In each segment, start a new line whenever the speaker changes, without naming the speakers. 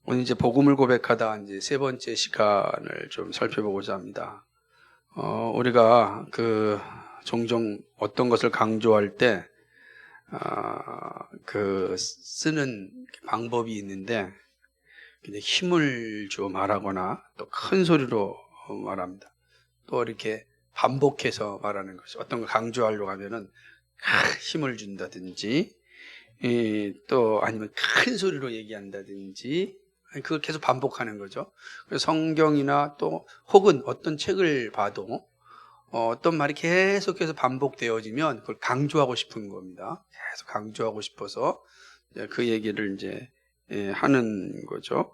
오늘 이제 복음을 고백하다 이제 세 번째 시간을 좀 살펴보고자 합니다. 우리가 종종 어떤 것을 강조할 때, 쓰는 방법이 있는데, 그냥 힘을 주어 말하거나 또 큰 소리로 말합니다. 또 이렇게 반복해서 말하는 것이 어떤 걸 강조하려고 하면은 힘을 준다든지, 또 아니면 큰 소리로 얘기한다든지, 그걸 계속 반복하는 거죠. 그래서 성경이나 또 혹은 어떤 책을 봐도 어떤 말이 계속해서 반복되어지면 그걸 강조하고 싶은 겁니다. 계속 강조하고 싶어서 그 얘기를 이제 하는 거죠.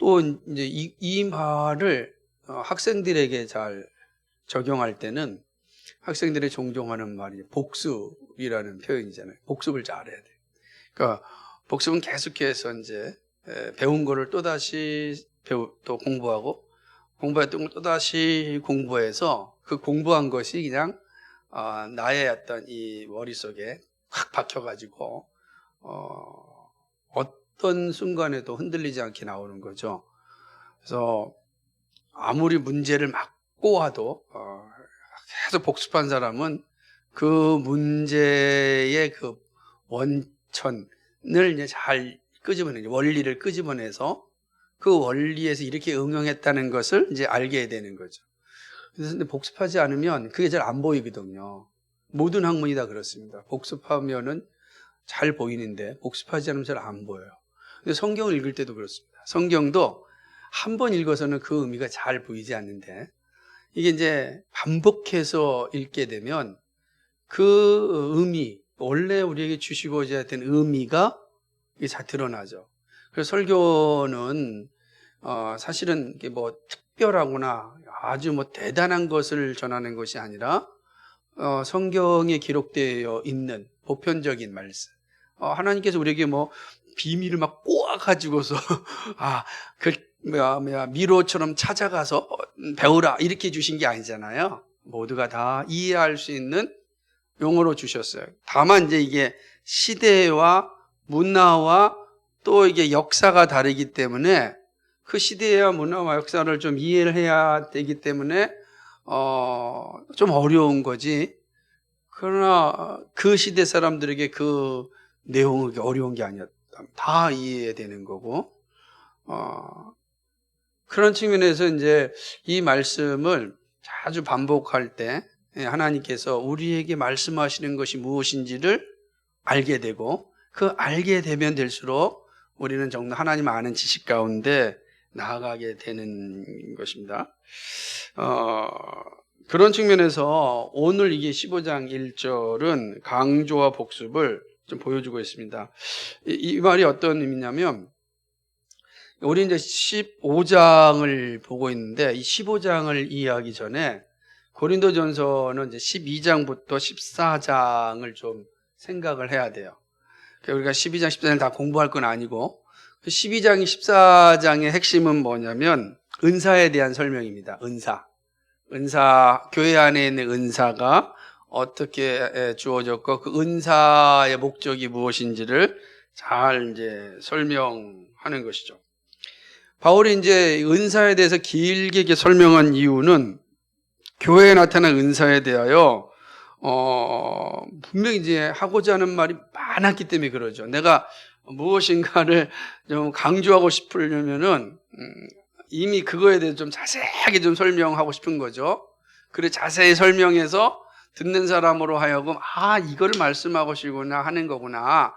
또 이제 이 말을 학생들에게 잘 적용할 때는 학생들이 종종 하는 말이 복습이라는 표현이잖아요. 복습을 잘해야 돼요. 그러니까 복습은 계속해서 이제 배운 거를 또다시 또 공부하고 공부했던 걸 또다시 공부해서 그 공부한 것이 그냥 나의 어떤 이 머릿속에 확 박혀가지고 어떤 순간에도 흔들리지 않게 나오는 거죠. 그래서 아무리 문제를 맞고 와도 계속 복습한 사람은 그 문제의 그 원천을 이제 잘 끄집어내죠. 원리를 끄집어내서 그 원리에서 이렇게 응용했다는 것을 이제 알게 되는 거죠. 그래서 근데 복습하지 않으면 그게 잘 안 보이거든요. 모든 학문이 다 그렇습니다. 복습하면은 잘 보이는데 복습하지 않으면 잘 안 보여요. 근데 성경을 읽을 때도 그렇습니다. 성경도 한 번 읽어서는 그 의미가 잘 보이지 않는데, 이게 이제 반복해서 읽게 되면 그 의미, 원래 우리에게 주시고자 했던 의미가 이게 잘 드러나죠. 그래서 설교는 사실은 이게 뭐 특별하거나 아주 뭐 대단한 것을 전하는 것이 아니라 성경에 기록되어 있는 보편적인 말씀. 하나님께서 우리에게 뭐 비밀을 막 꼬아가지고서 미로처럼 찾아가서 배우라 이렇게 주신 게 아니잖아요. 모두가 다 이해할 수 있는 용어로 주셨어요. 다만 이제 이게 시대와 문화와 또 이게 역사가 다르기 때문에 그 시대와 문화와 역사를 좀 이해를 해야 되기 때문에 좀 어려운 거지. 그러나 그 시대 사람들에게 그 내용이 어려운 게 아니었다. 다 이해되는 거고. 그런 측면에서 이제 이 말씀을 자주 반복할 때 하나님께서 우리에게 말씀하시는 것이 무엇인지를 알게 되고, 그 알게 되면 될수록 우리는 정말 하나님 아는 지식 가운데 나아가게 되는 것입니다. 그런 측면에서 오늘 이게 15장 1절은 강조와 복습을 좀 보여주고 있습니다. 이 말이 어떤 의미냐면, 우리 이제 15장을 보고 있는데, 이 15장을 이해하기 전에 고린도전서는 이제 12장부터 14장을 좀 생각을 해야 돼요. 그러니까 우리가 12장, 14장을 다 공부할 건 아니고, 12장, 14장의 핵심은 뭐냐면 은사에 대한 설명입니다. 은사, 교회 안에 있는 은사가 어떻게 주어졌고 그 은사의 목적이 무엇인지를 잘 이제 설명하는 것이죠. 바울이 이제 은사에 대해서 길게 설명한 이유는 교회에 나타난 은사에 대하여 분명히 이제 하고자 하는 말이 많았기 때문에 그러죠. 내가 무엇인가를 좀 강조하고 싶으려면은 이미 그거에 대해서 좀 자세하게 좀 설명하고 싶은 거죠. 그래 자세히 설명해서 듣는 사람으로 하여금 이거를 말씀하시구나 하는 거구나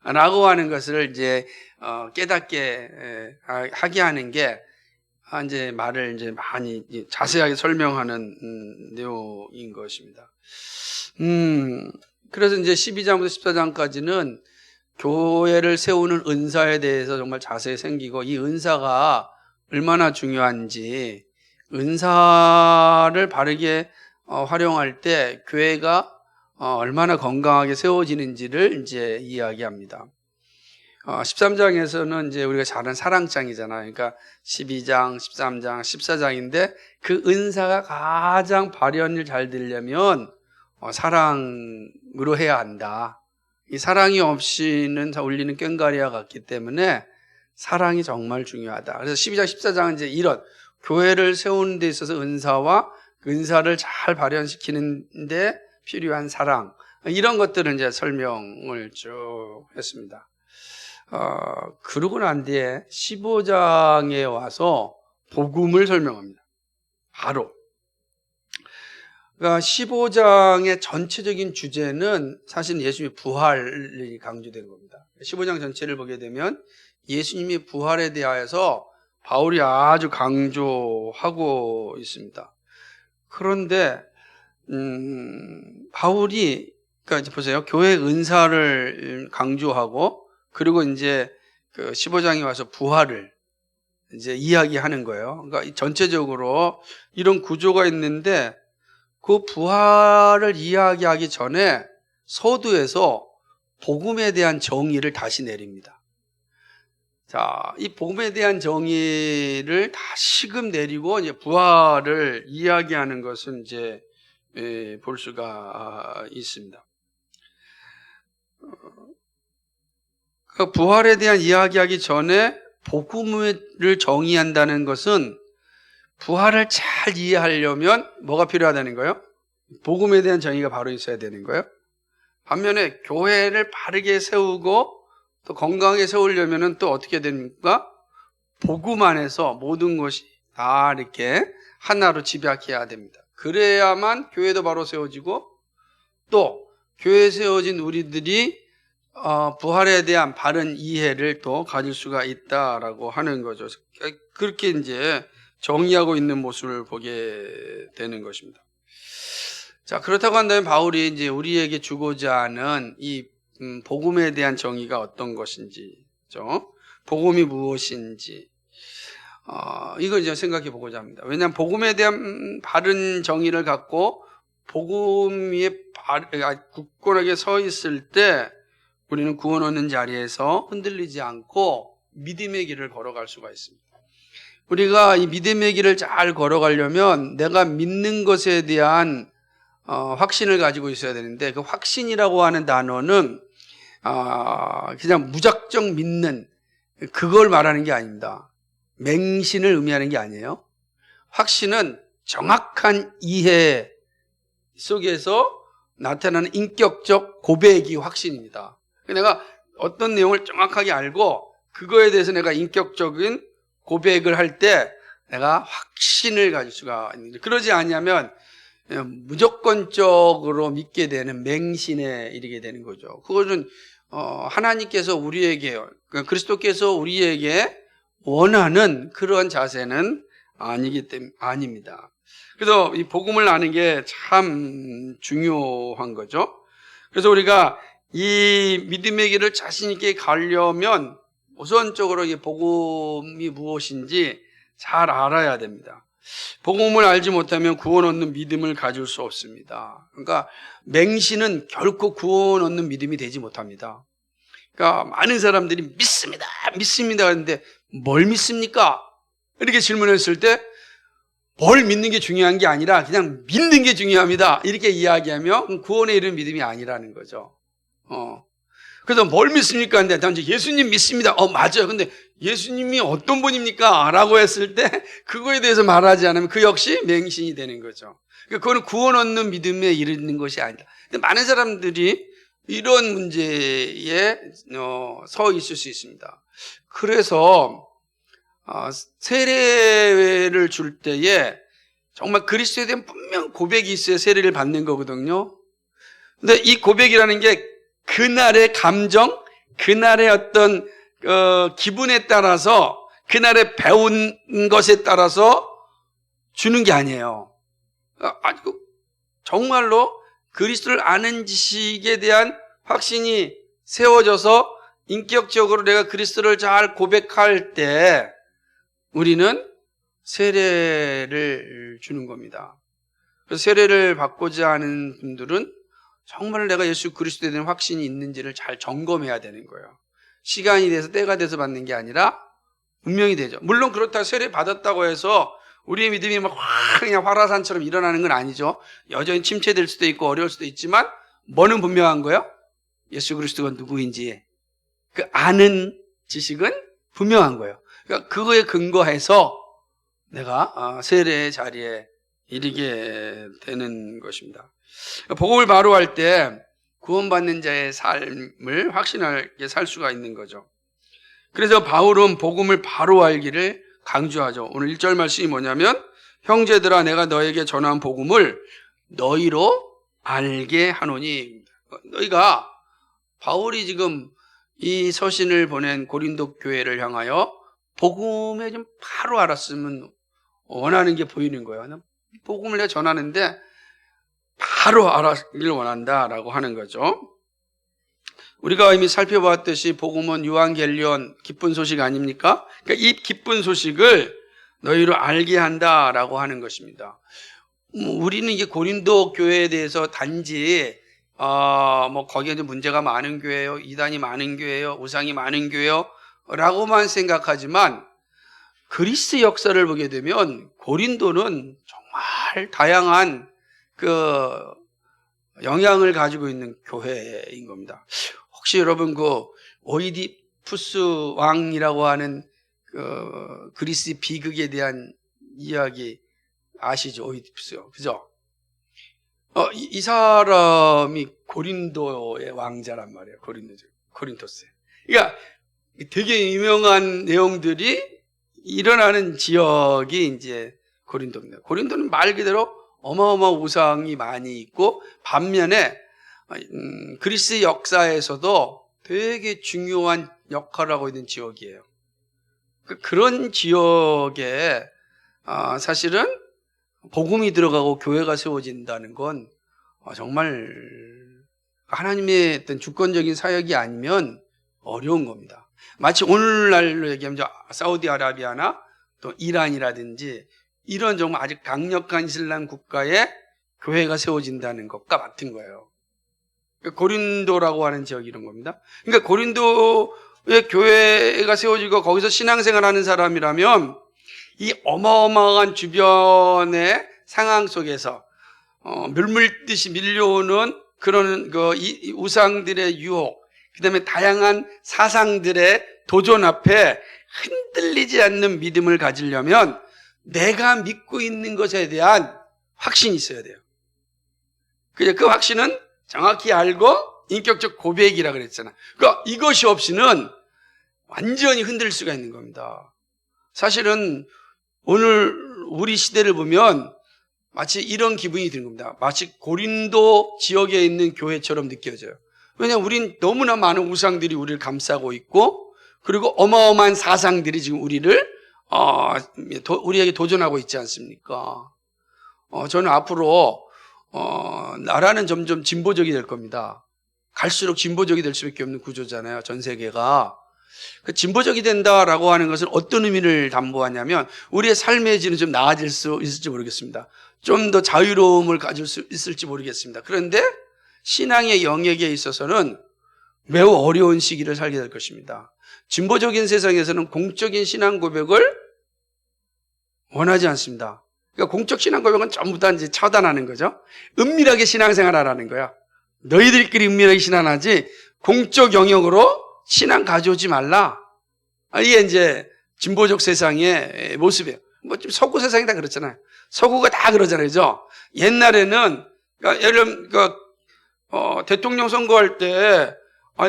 라고 하는 것을 이제 깨닫게 하게 하는 게 이제 말을 이제 많이 자세하게 설명하는 내용인 것입니다. 그래서 이제 12장부터 14장까지는 교회를 세우는 은사에 대해서 정말 자세히 생기고, 이 은사가 얼마나 중요한지, 은사를 바르게 활용할 때 교회가 얼마나 건강하게 세워지는지를 이제 이야기합니다. 13장에서는 이제 우리가 잘 아는 사랑장이잖아요. 그러니까 12장, 13장, 14장인데 그 은사가 가장 발현을 잘 되려면 사랑으로 해야 한다. 이 사랑이 없이는 울리는 꽹과리와 같기 때문에 사랑이 정말 중요하다. 그래서 12장, 14장은 이제 이런 교회를 세우는 데 있어서 은사와 그 은사를 잘 발현시키는 데 필요한 사랑, 이런 것들을 이제 설명을 쭉 했습니다. 그러고 난 뒤에 15장에 와서 복음을 설명합니다. 바로. 그러니까 15장의 전체적인 주제는 사실 예수님의 부활이 강조된 겁니다. 15장 전체를 보게 되면 예수님의 부활에 대하여서 바울이 아주 강조하고 있습니다. 그런데 바울이, 그러니까 이제 보세요. 교회 은사를 강조하고, 그리고 이제 그 15장에 와서 부활을 이제 이야기하는 거예요. 그러니까 전체적으로 이런 구조가 있는데, 그 부활을 이야기하기 전에 서두에서 복음에 대한 정의를 다시 내립니다. 자, 이 복음에 대한 정의를 다시금 내리고 이제 부활을 이야기하는 것은 이제 볼 수가 있습니다. 그 부활에 대한 이야기하기 전에 복음을 정의한다는 것은 부활을 잘 이해하려면 뭐가 필요하다는 거예요? 복음에 대한 정의가 바로 있어야 되는 거예요. 반면에 교회를 바르게 세우고 또 건강하게 세우려면 또 어떻게 됩니까? 복음 안에서 모든 것이 다 이렇게 하나로 집약해야 됩니다. 그래야만 교회도 바로 세워지고 또 교회에 세워진 우리들이 부활에 대한 바른 이해를 또 가질 수가 있다라고 하는 거죠. 그렇게 이제 정의하고 있는 모습을 보게 되는 것입니다. 자, 그렇다고 한다면 바울이 이제 우리에게 주고자 하는 이 복음에 대한 정의가 어떤 것인지, 그렇죠? 복음이 무엇인지, 이걸 이제 생각해 보고자 합니다. 왜냐하면 복음에 대한 바른 정의를 갖고 복음 위에 굳건하게 서 있을 때 우리는 구원 얻는 자리에서 흔들리지 않고 믿음의 길을 걸어갈 수가 있습니다. 우리가 이 믿음의 길을 잘 걸어가려면 내가 믿는 것에 대한 확신을 가지고 있어야 되는데, 그 확신이라고 하는 단어는 그냥 무작정 믿는 그걸 말하는 게 아닙니다. 맹신을 의미하는 게 아니에요. 확신은 정확한 이해 속에서 나타나는 인격적 고백이 확신입니다. 내가 어떤 내용을 정확하게 알고 그거에 대해서 내가 인격적인 고백을 할 때 내가 확신을 가질 수가 있는데, 그러지 않으면 무조건적으로 믿게 되는 맹신에 이르게 되는 거죠. 그것은 하나님께서 우리에게, 그리스도께서 우리에게 원하는 그런 자세는 아닙니다. 그래서 이 복음을 아는 게 참 중요한 거죠. 그래서 우리가 이 믿음의 길을 자신 있게 가려면 우선적으로 이 복음이 무엇인지 잘 알아야 됩니다. 복음을 알지 못하면 구원 얻는 믿음을 가질 수 없습니다. 그러니까 맹신은 결코 구원 얻는 믿음이 되지 못합니다. 그러니까 많은 사람들이 믿습니다 하는데 뭘 믿습니까? 이렇게 질문했을 때 뭘 믿는 게 중요한 게 아니라 그냥 믿는 게 중요합니다, 이렇게 이야기하면 구원에 이르는 믿음이 아니라는 거죠. 그래서 뭘 믿습니까? 근데 난 예수님 믿습니다. 맞아요. 근데 예수님이 어떤 분입니까? 라고 했을 때 그거에 대해서 말하지 않으면 그 역시 맹신이 되는 거죠. 그거는 구원 얻는 믿음에 이르는 것이 아니다. 근데 많은 사람들이 이런 문제에 서 있을 수 있습니다. 그래서 세례를 줄 때에 정말 그리스도에 대한 분명 고백이 있어야 세례를 받는 거거든요. 근데 이 고백이라는 게 그날의 감정, 그날의 어떤 기분에 따라서, 그날의 배운 것에 따라서 주는 게 아니에요. 정말로 그리스도를 아는 지식에 대한 확신이 세워져서 인격적으로 내가 그리스도를 잘 고백할 때 우리는 세례를 주는 겁니다. 그래서 세례를 받고자 하는 분들은 정말 내가 예수 그리스도에 대한 확신이 있는지를 잘 점검해야 되는 거예요. 시간이 돼서 때가 돼서 받는 게 아니라 분명히 되죠. 물론 그렇다고 세례 받았다고 해서 우리의 믿음이 막 그냥 화라산처럼 일어나는 건 아니죠. 여전히 침체될 수도 있고 어려울 수도 있지만 뭐는 분명한 거예요? 예수 그리스도가 누구인지 그 아는 지식은 분명한 거예요. 그러니까 그거에 근거해서 내가 세례의 자리에 이르게 되는 것입니다. 복음을 바로 할 때 구원받는 자의 삶을 확신하게 살 수가 있는 거죠. 그래서 바울은 복음을 바로 알기를 강조하죠. 오늘 1절 말씀이 뭐냐면 형제들아 내가 너에게 전한 복음을 너희로 알게 하노니. 너희가 바울이 지금 이 서신을 보낸 고린도 교회를 향하여 복음에 좀 바로 알았으면 원하는 게 보이는 거예요. 복음을 내가 전하는데 바로 알았길 원한다라고 하는 거죠. 우리가 이미 살펴봤듯이 복음은 유한겔리온 기쁜 소식 아닙니까? 그러니까 이 기쁜 소식을 너희로 알게 한다라고 하는 것입니다. 우리는 이게 고린도 교회에 대해서 단지 거기에 문제가 많은 교회요, 이단이 많은 교회요, 우상이 많은 교회요 라고만 생각하지만 그리스 역사를 보게 되면 고린도는 정말 다양한 그 영향을 가지고 있는 교회인 겁니다. 혹시 여러분 그 오이디푸스 왕이라고 하는 그 그리스 비극에 대한 이야기 아시죠? 오이디푸스요, 그죠? 이 사람이 고린도의 왕자란 말이에요. 고린토스. 그러니까 되게 유명한 내용들이 일어나는 지역이 이제 고린도입니다. 고린도는 말 그대로 어마어마한 우상이 많이 있고 반면에 그리스 역사에서도 되게 중요한 역할을 하고 있는 지역이에요. 그런 지역에 사실은 복음이 들어가고 교회가 세워진다는 건 정말 하나님의 어떤 주권적인 사역이 아니면 어려운 겁니다. 마치 오늘날로 얘기하면 사우디아라비아나 또 이란이라든지 이런 정말 아주 강력한 이슬람 국가에 교회가 세워진다는 것과 같은 거예요. 고린도라고 하는 지역이 이런 겁니다. 그러니까 고린도의 교회가 세워지고 거기서 신앙생활하는 사람이라면 이 어마어마한 주변의 상황 속에서 물밀듯이 밀려오는 그런 이 우상들의 유혹, 그다음에 다양한 사상들의 도전 앞에 흔들리지 않는 믿음을 가지려면 내가 믿고 있는 것에 대한 확신이 있어야 돼요. 그 확신은 정확히 알고 인격적 고백이라 그랬잖아요. 그러니까 이것이 없이는 완전히 흔들 수가 있는 겁니다. 사실은 오늘 우리 시대를 보면 마치 이런 기분이 드는 겁니다. 마치 고린도 지역에 있는 교회처럼 느껴져요. 왜냐하면 우린 너무나 많은 우상들이 우리를 감싸고 있고 그리고 어마어마한 사상들이 지금 우리에게 도전하고 있지 않습니까? 저는 앞으로 나라는 점점 진보적이 될 겁니다. 갈수록 진보적이 될 수밖에 없는 구조잖아요. 전 세계가. 진보적이 된다라고 하는 것은 어떤 의미를 담보하냐면 우리의 삶의 질은 좀 나아질 수 있을지 모르겠습니다. 좀 더 자유로움을 가질 수 있을지 모르겠습니다. 그런데 신앙의 영역에 있어서는 매우 어려운 시기를 살게 될 것입니다. 진보적인 세상에서는 공적인 신앙 고백을 원하지 않습니다. 그러니까 공적 신앙 고백은 전부 다 이제 차단하는 거죠. 은밀하게 신앙생활 하라는 거야. 너희들끼리 은밀하게 신앙하지 공적 영역으로 신앙 가져오지 말라. 이게 이제 진보적 세상의 모습이에요. 좀 서구 세상이 다 그렇잖아요. 서구가 다 그러잖아요. 그죠? 옛날에는, 그러니까 예를 들면, 대통령 선거할 때,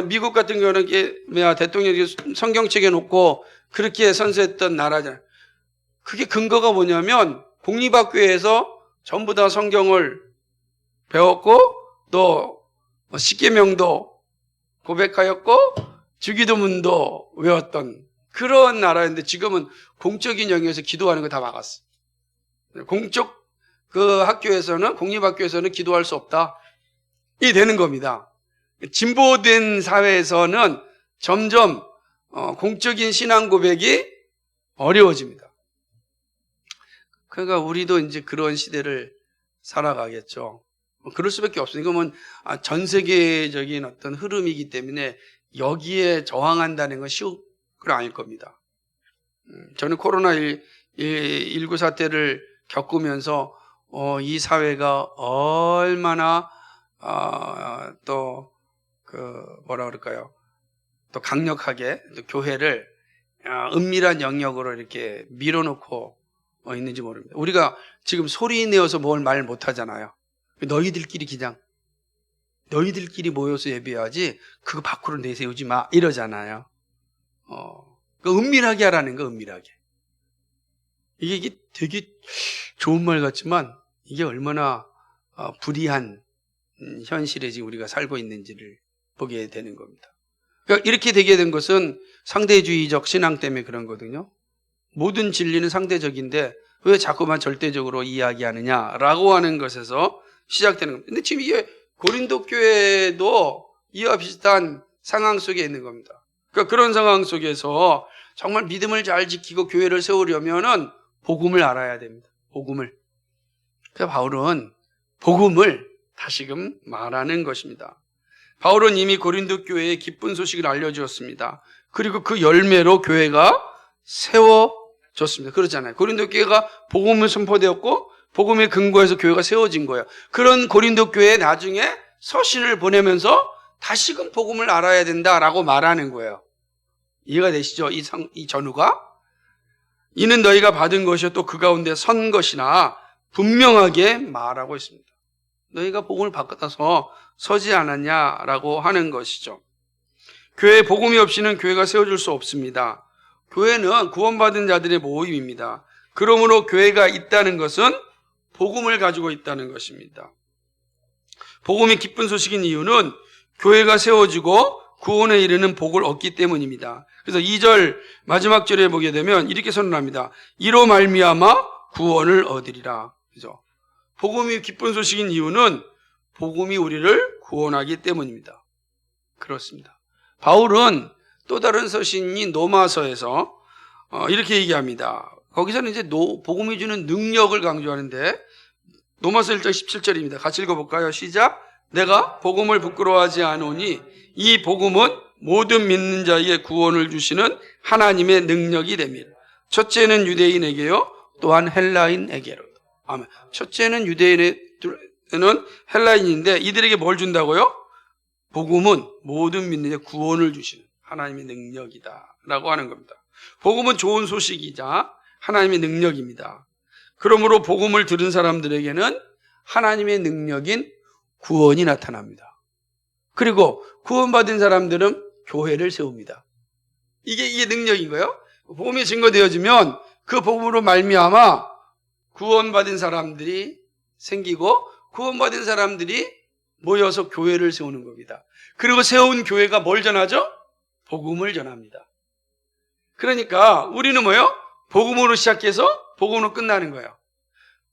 미국 같은 경우는 대통령이 성경책에 놓고 그렇게 선서했던 나라잖아요. 그게 근거가 뭐냐면, 공립학교에서 전부 다 성경을 배웠고, 또, 십계명도 고백하였고, 주기도문도 외웠던 그런 나라인데 지금은 공적인 영역에서 기도하는 거 다 막았어. 공적 그 학교에서는, 공립학교에서는 기도할 수 없다. 이 되는 겁니다. 진보된 사회에서는 점점 공적인 신앙 고백이 어려워집니다. 그러니까 우리도 이제 그런 시대를 살아가겠죠. 그럴 수밖에 없어요. 이건 전 세계적인 어떤 흐름이기 때문에 여기에 저항한다는 건 쉬운 건 아닐 겁니다. 저는 코로나19 사태를 겪으면서 이 사회가 얼마나 뭐라 그럴까요? 또 강력하게 또 교회를 은밀한 영역으로 이렇게 밀어놓고 있는지 모릅니다. 우리가 지금 소리 내어서 뭘 말 못하잖아요. 너희들끼리 모여서 예배하지 그거 밖으로 내세우지 마 이러잖아요. 은밀하게 하라는 거, 은밀하게. 이게 되게 좋은 말 같지만 이게 얼마나 불이한 현실에 지금 우리가 살고 있는지를 보게 되는 겁니다. 그러니까 이렇게 되게 된 것은 상대주의적 신앙 때문에 그런 거거든요. 모든 진리는 상대적인데 왜 자꾸만 절대적으로 이야기하느냐라고 하는 것에서 시작되는 겁니다. 근데 지금 이게 고린도 교회도 이와 비슷한 상황 속에 있는 겁니다. 그러니까 그런 상황 속에서 정말 믿음을 잘 지키고 교회를 세우려면은 복음을 알아야 됩니다. 복음을. 그래서 바울은 복음을 다시금 말하는 것입니다. 바울은 이미 고린도 교회에 기쁜 소식을 알려주었습니다. 그리고 그 열매로 교회가 세워졌습니다. 그렇잖아요. 고린도 교회가 복음을 선포되었고 복음의 근거에서 교회가 세워진 거예요. 그런 고린도 교회에 나중에 서신을 보내면서 다시금 복음을 알아야 된다라고 말하는 거예요. 이해가 되시죠? 이 전후가? 이는 너희가 받은 것이요 또 그 가운데 선 것이나 분명하게 말하고 있습니다. 너희가 복음을 받아서 서지 않았냐라고 하는 것이죠. 교회에 복음이 없이는 교회가 세워질 수 없습니다. 교회는 구원받은 자들의 모임입니다. 그러므로 교회가 있다는 것은 복음을 가지고 있다는 것입니다. 복음이 기쁜 소식인 이유는 교회가 세워지고 구원에 이르는 복을 얻기 때문입니다. 그래서 2절 마지막 절에 보게 되면 이렇게 선언합니다. 이로 말미암아 구원을 얻으리라. 그죠? 복음이 기쁜 소식인 이유는 복음이 우리를 구원하기 때문입니다. 그렇습니다. 바울은 또 다른 서신인 로마서에서 이렇게 얘기합니다. 거기서는 이제 복음이 주는 능력을 강조하는데 로마서 1장 17절입니다. 같이 읽어볼까요? 시작. 내가 복음을 부끄러워하지 않으니 이 복음은 모든 믿는 자에게 구원을 주시는 하나님의 능력이 됩니다. 첫째는 유대인에게요, 또한 헬라인에게로. 아멘. 첫째는 유대인에는 헬라인인데 이들에게 뭘 준다고요? 복음은 모든 믿는 자에게 구원을 주시는 하나님의 능력이다 라고 하는 겁니다. 복음은 좋은 소식이자 하나님의 능력입니다. 그러므로 복음을 들은 사람들에게는 하나님의 능력인 구원이 나타납니다. 그리고 구원받은 사람들은 교회를 세웁니다. 이게 능력인 거예요. 복음이 증거되어지면 그 복음으로 말미암아 구원받은 사람들이 생기고 구원받은 사람들이 모여서 교회를 세우는 겁니다. 그리고 세운 교회가 뭘 전하죠? 복음을 전합니다. 그러니까 우리는 뭐예요? 복음으로 시작해서 복음으로 끝나는 거예요.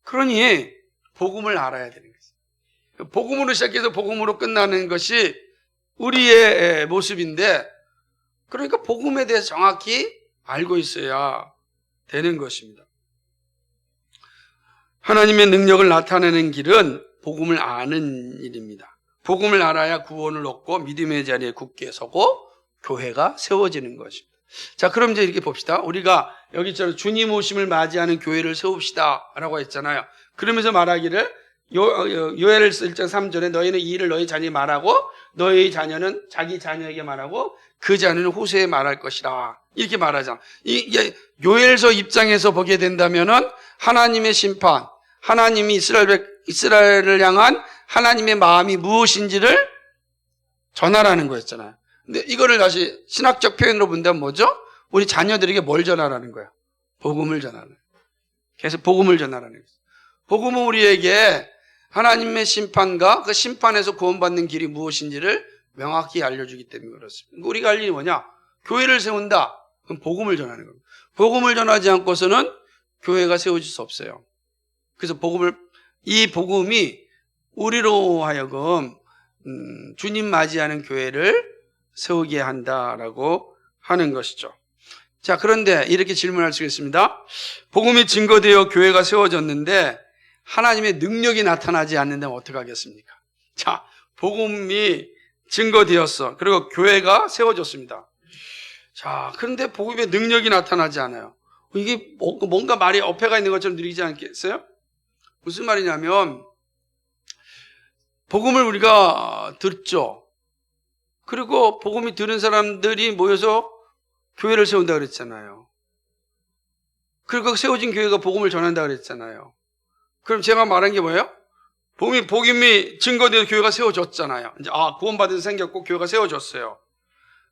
그러니 복음을 알아야 되는 거죠. 복음으로 시작해서 복음으로 끝나는 것이 우리의 모습인데, 그러니까 복음에 대해서 정확히 알고 있어야 되는 것입니다. 하나님의 능력을 나타내는 길은 복음을 아는 일입니다. 복음을 알아야 구원을 얻고 믿음의 자리에 굳게 서고 교회가 세워지는 것입니다. 자, 그럼 이제 이렇게 봅시다. 우리가 여기처럼 주님 오심을 맞이하는 교회를 세웁시다 라고 했잖아요. 그러면서 말하기를 요엘서 1장 3절에 너희는 이 일을 너희 자녀에게 말하고 너희 자녀는 자기 자녀에게 말하고 그 자녀는 후세에 말할 것이라 이렇게 말하잖아. 요엘서 입장에서 보게 된다면은 하나님의 심판, 하나님이 이스라엘을 향한 하나님의 마음이 무엇인지를 전하라는 거였잖아요. 근데 이거를 다시 신학적 표현으로 본다면 뭐죠? 우리 자녀들에게 뭘 전하라는 거야? 복음을 전하라는 거야. 계속 복음을 전하라는 거야. 복음은 우리에게 하나님의 심판과 그 심판에서 구원받는 길이 무엇인지를 명확히 알려주기 때문에 그렇습니다. 우리가 할 일이 뭐냐? 교회를 세운다. 그럼 복음을 전하는 겁니다. 복음을 전하지 않고서는 교회가 세워질 수 없어요. 그래서 이 복음이 우리로 하여금 주님 맞이하는 교회를 세우게 한다라고 하는 것이죠. 자, 그런데 이렇게 질문할 수 있습니다. 복음이 증거되어 교회가 세워졌는데 하나님의 능력이 나타나지 않는다면 어떻게 하겠습니까? 자, 복음이 증거되었어. 그리고 교회가 세워졌습니다. 자, 그런데 복음의 능력이 나타나지 않아요. 이게 뭔가 말이 어폐가 있는 것처럼 느끼지 않겠어요? 무슨 말이냐면 복음을 우리가 듣죠. 그리고 복음이 들은 사람들이 모여서 교회를 세운다 그랬잖아요. 그리고 세워진 교회가 복음을 전한다 그랬잖아요. 그럼 제가 말한 게 뭐예요? 복음이 증거되어 교회가 세워졌잖아요. 이제 구원받은 데 생겼고 교회가 세워졌어요.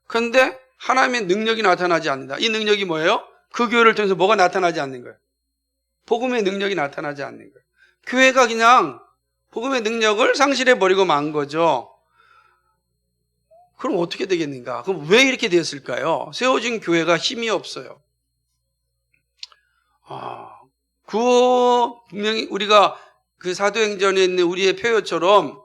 그런데 하나님의 능력이 나타나지 않는다. 이 능력이 뭐예요? 그 교회를 통해서 뭐가 나타나지 않는 거예요? 복음의 능력이 나타나지 않는 거예요. 교회가 그냥 복음의 능력을 상실해버리고 만 거죠. 그럼 어떻게 되겠는가? 그럼 왜 이렇게 되었을까요? 세워진 교회가 힘이 없어요. 분명히 우리가 그 사도행전에 있는 우리의 표현처럼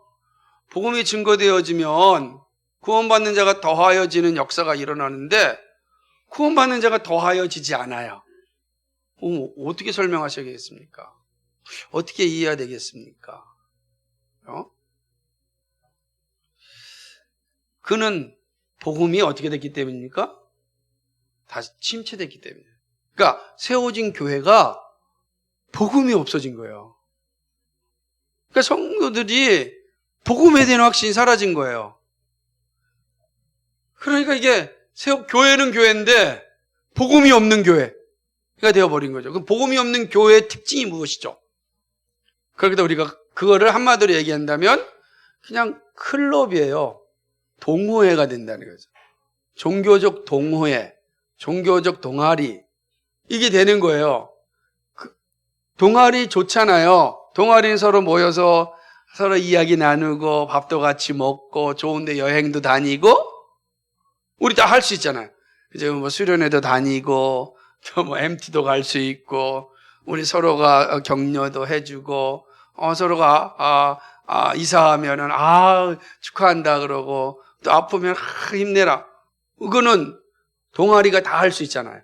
복음이 증거되어지면 구원받는 자가 더하여지는 역사가 일어나는데 구원받는 자가 더하여지지 않아요. 어떻게 설명하셔야겠습니까? 어떻게 이해해야 되겠습니까? 그는 복음이 어떻게 됐기 때문입니까? 다시 침체됐기 때문에. 그러니까 세워진 교회가 복음이 없어진 거예요. 그러니까 성도들이 복음에 대한 확신이 사라진 거예요. 그러니까 이게 교회는 교회인데 복음이 없는 교회가 되어버린 거죠. 그럼 복음이 없는 교회의 특징이 무엇이죠? 그러기도 우리가 그거를 한마디로 얘기한다면 그냥 클럽이에요. 동호회가 된다는 거죠. 종교적 동호회, 종교적 동아리, 이게 되는 거예요. 동아리 좋잖아요. 동아리는 서로 모여서 서로 이야기 나누고 밥도 같이 먹고 좋은데 여행도 다니고 우리 다 할 수 있잖아요. 이제 뭐 수련회도 다니고 또 뭐 MT도 갈 수 있고 우리 서로가 격려도 해주고 서로가 이사하면은 축하한다 그러고 또 아프면 힘내라. 그거는 동아리가 다 할 수 있잖아요.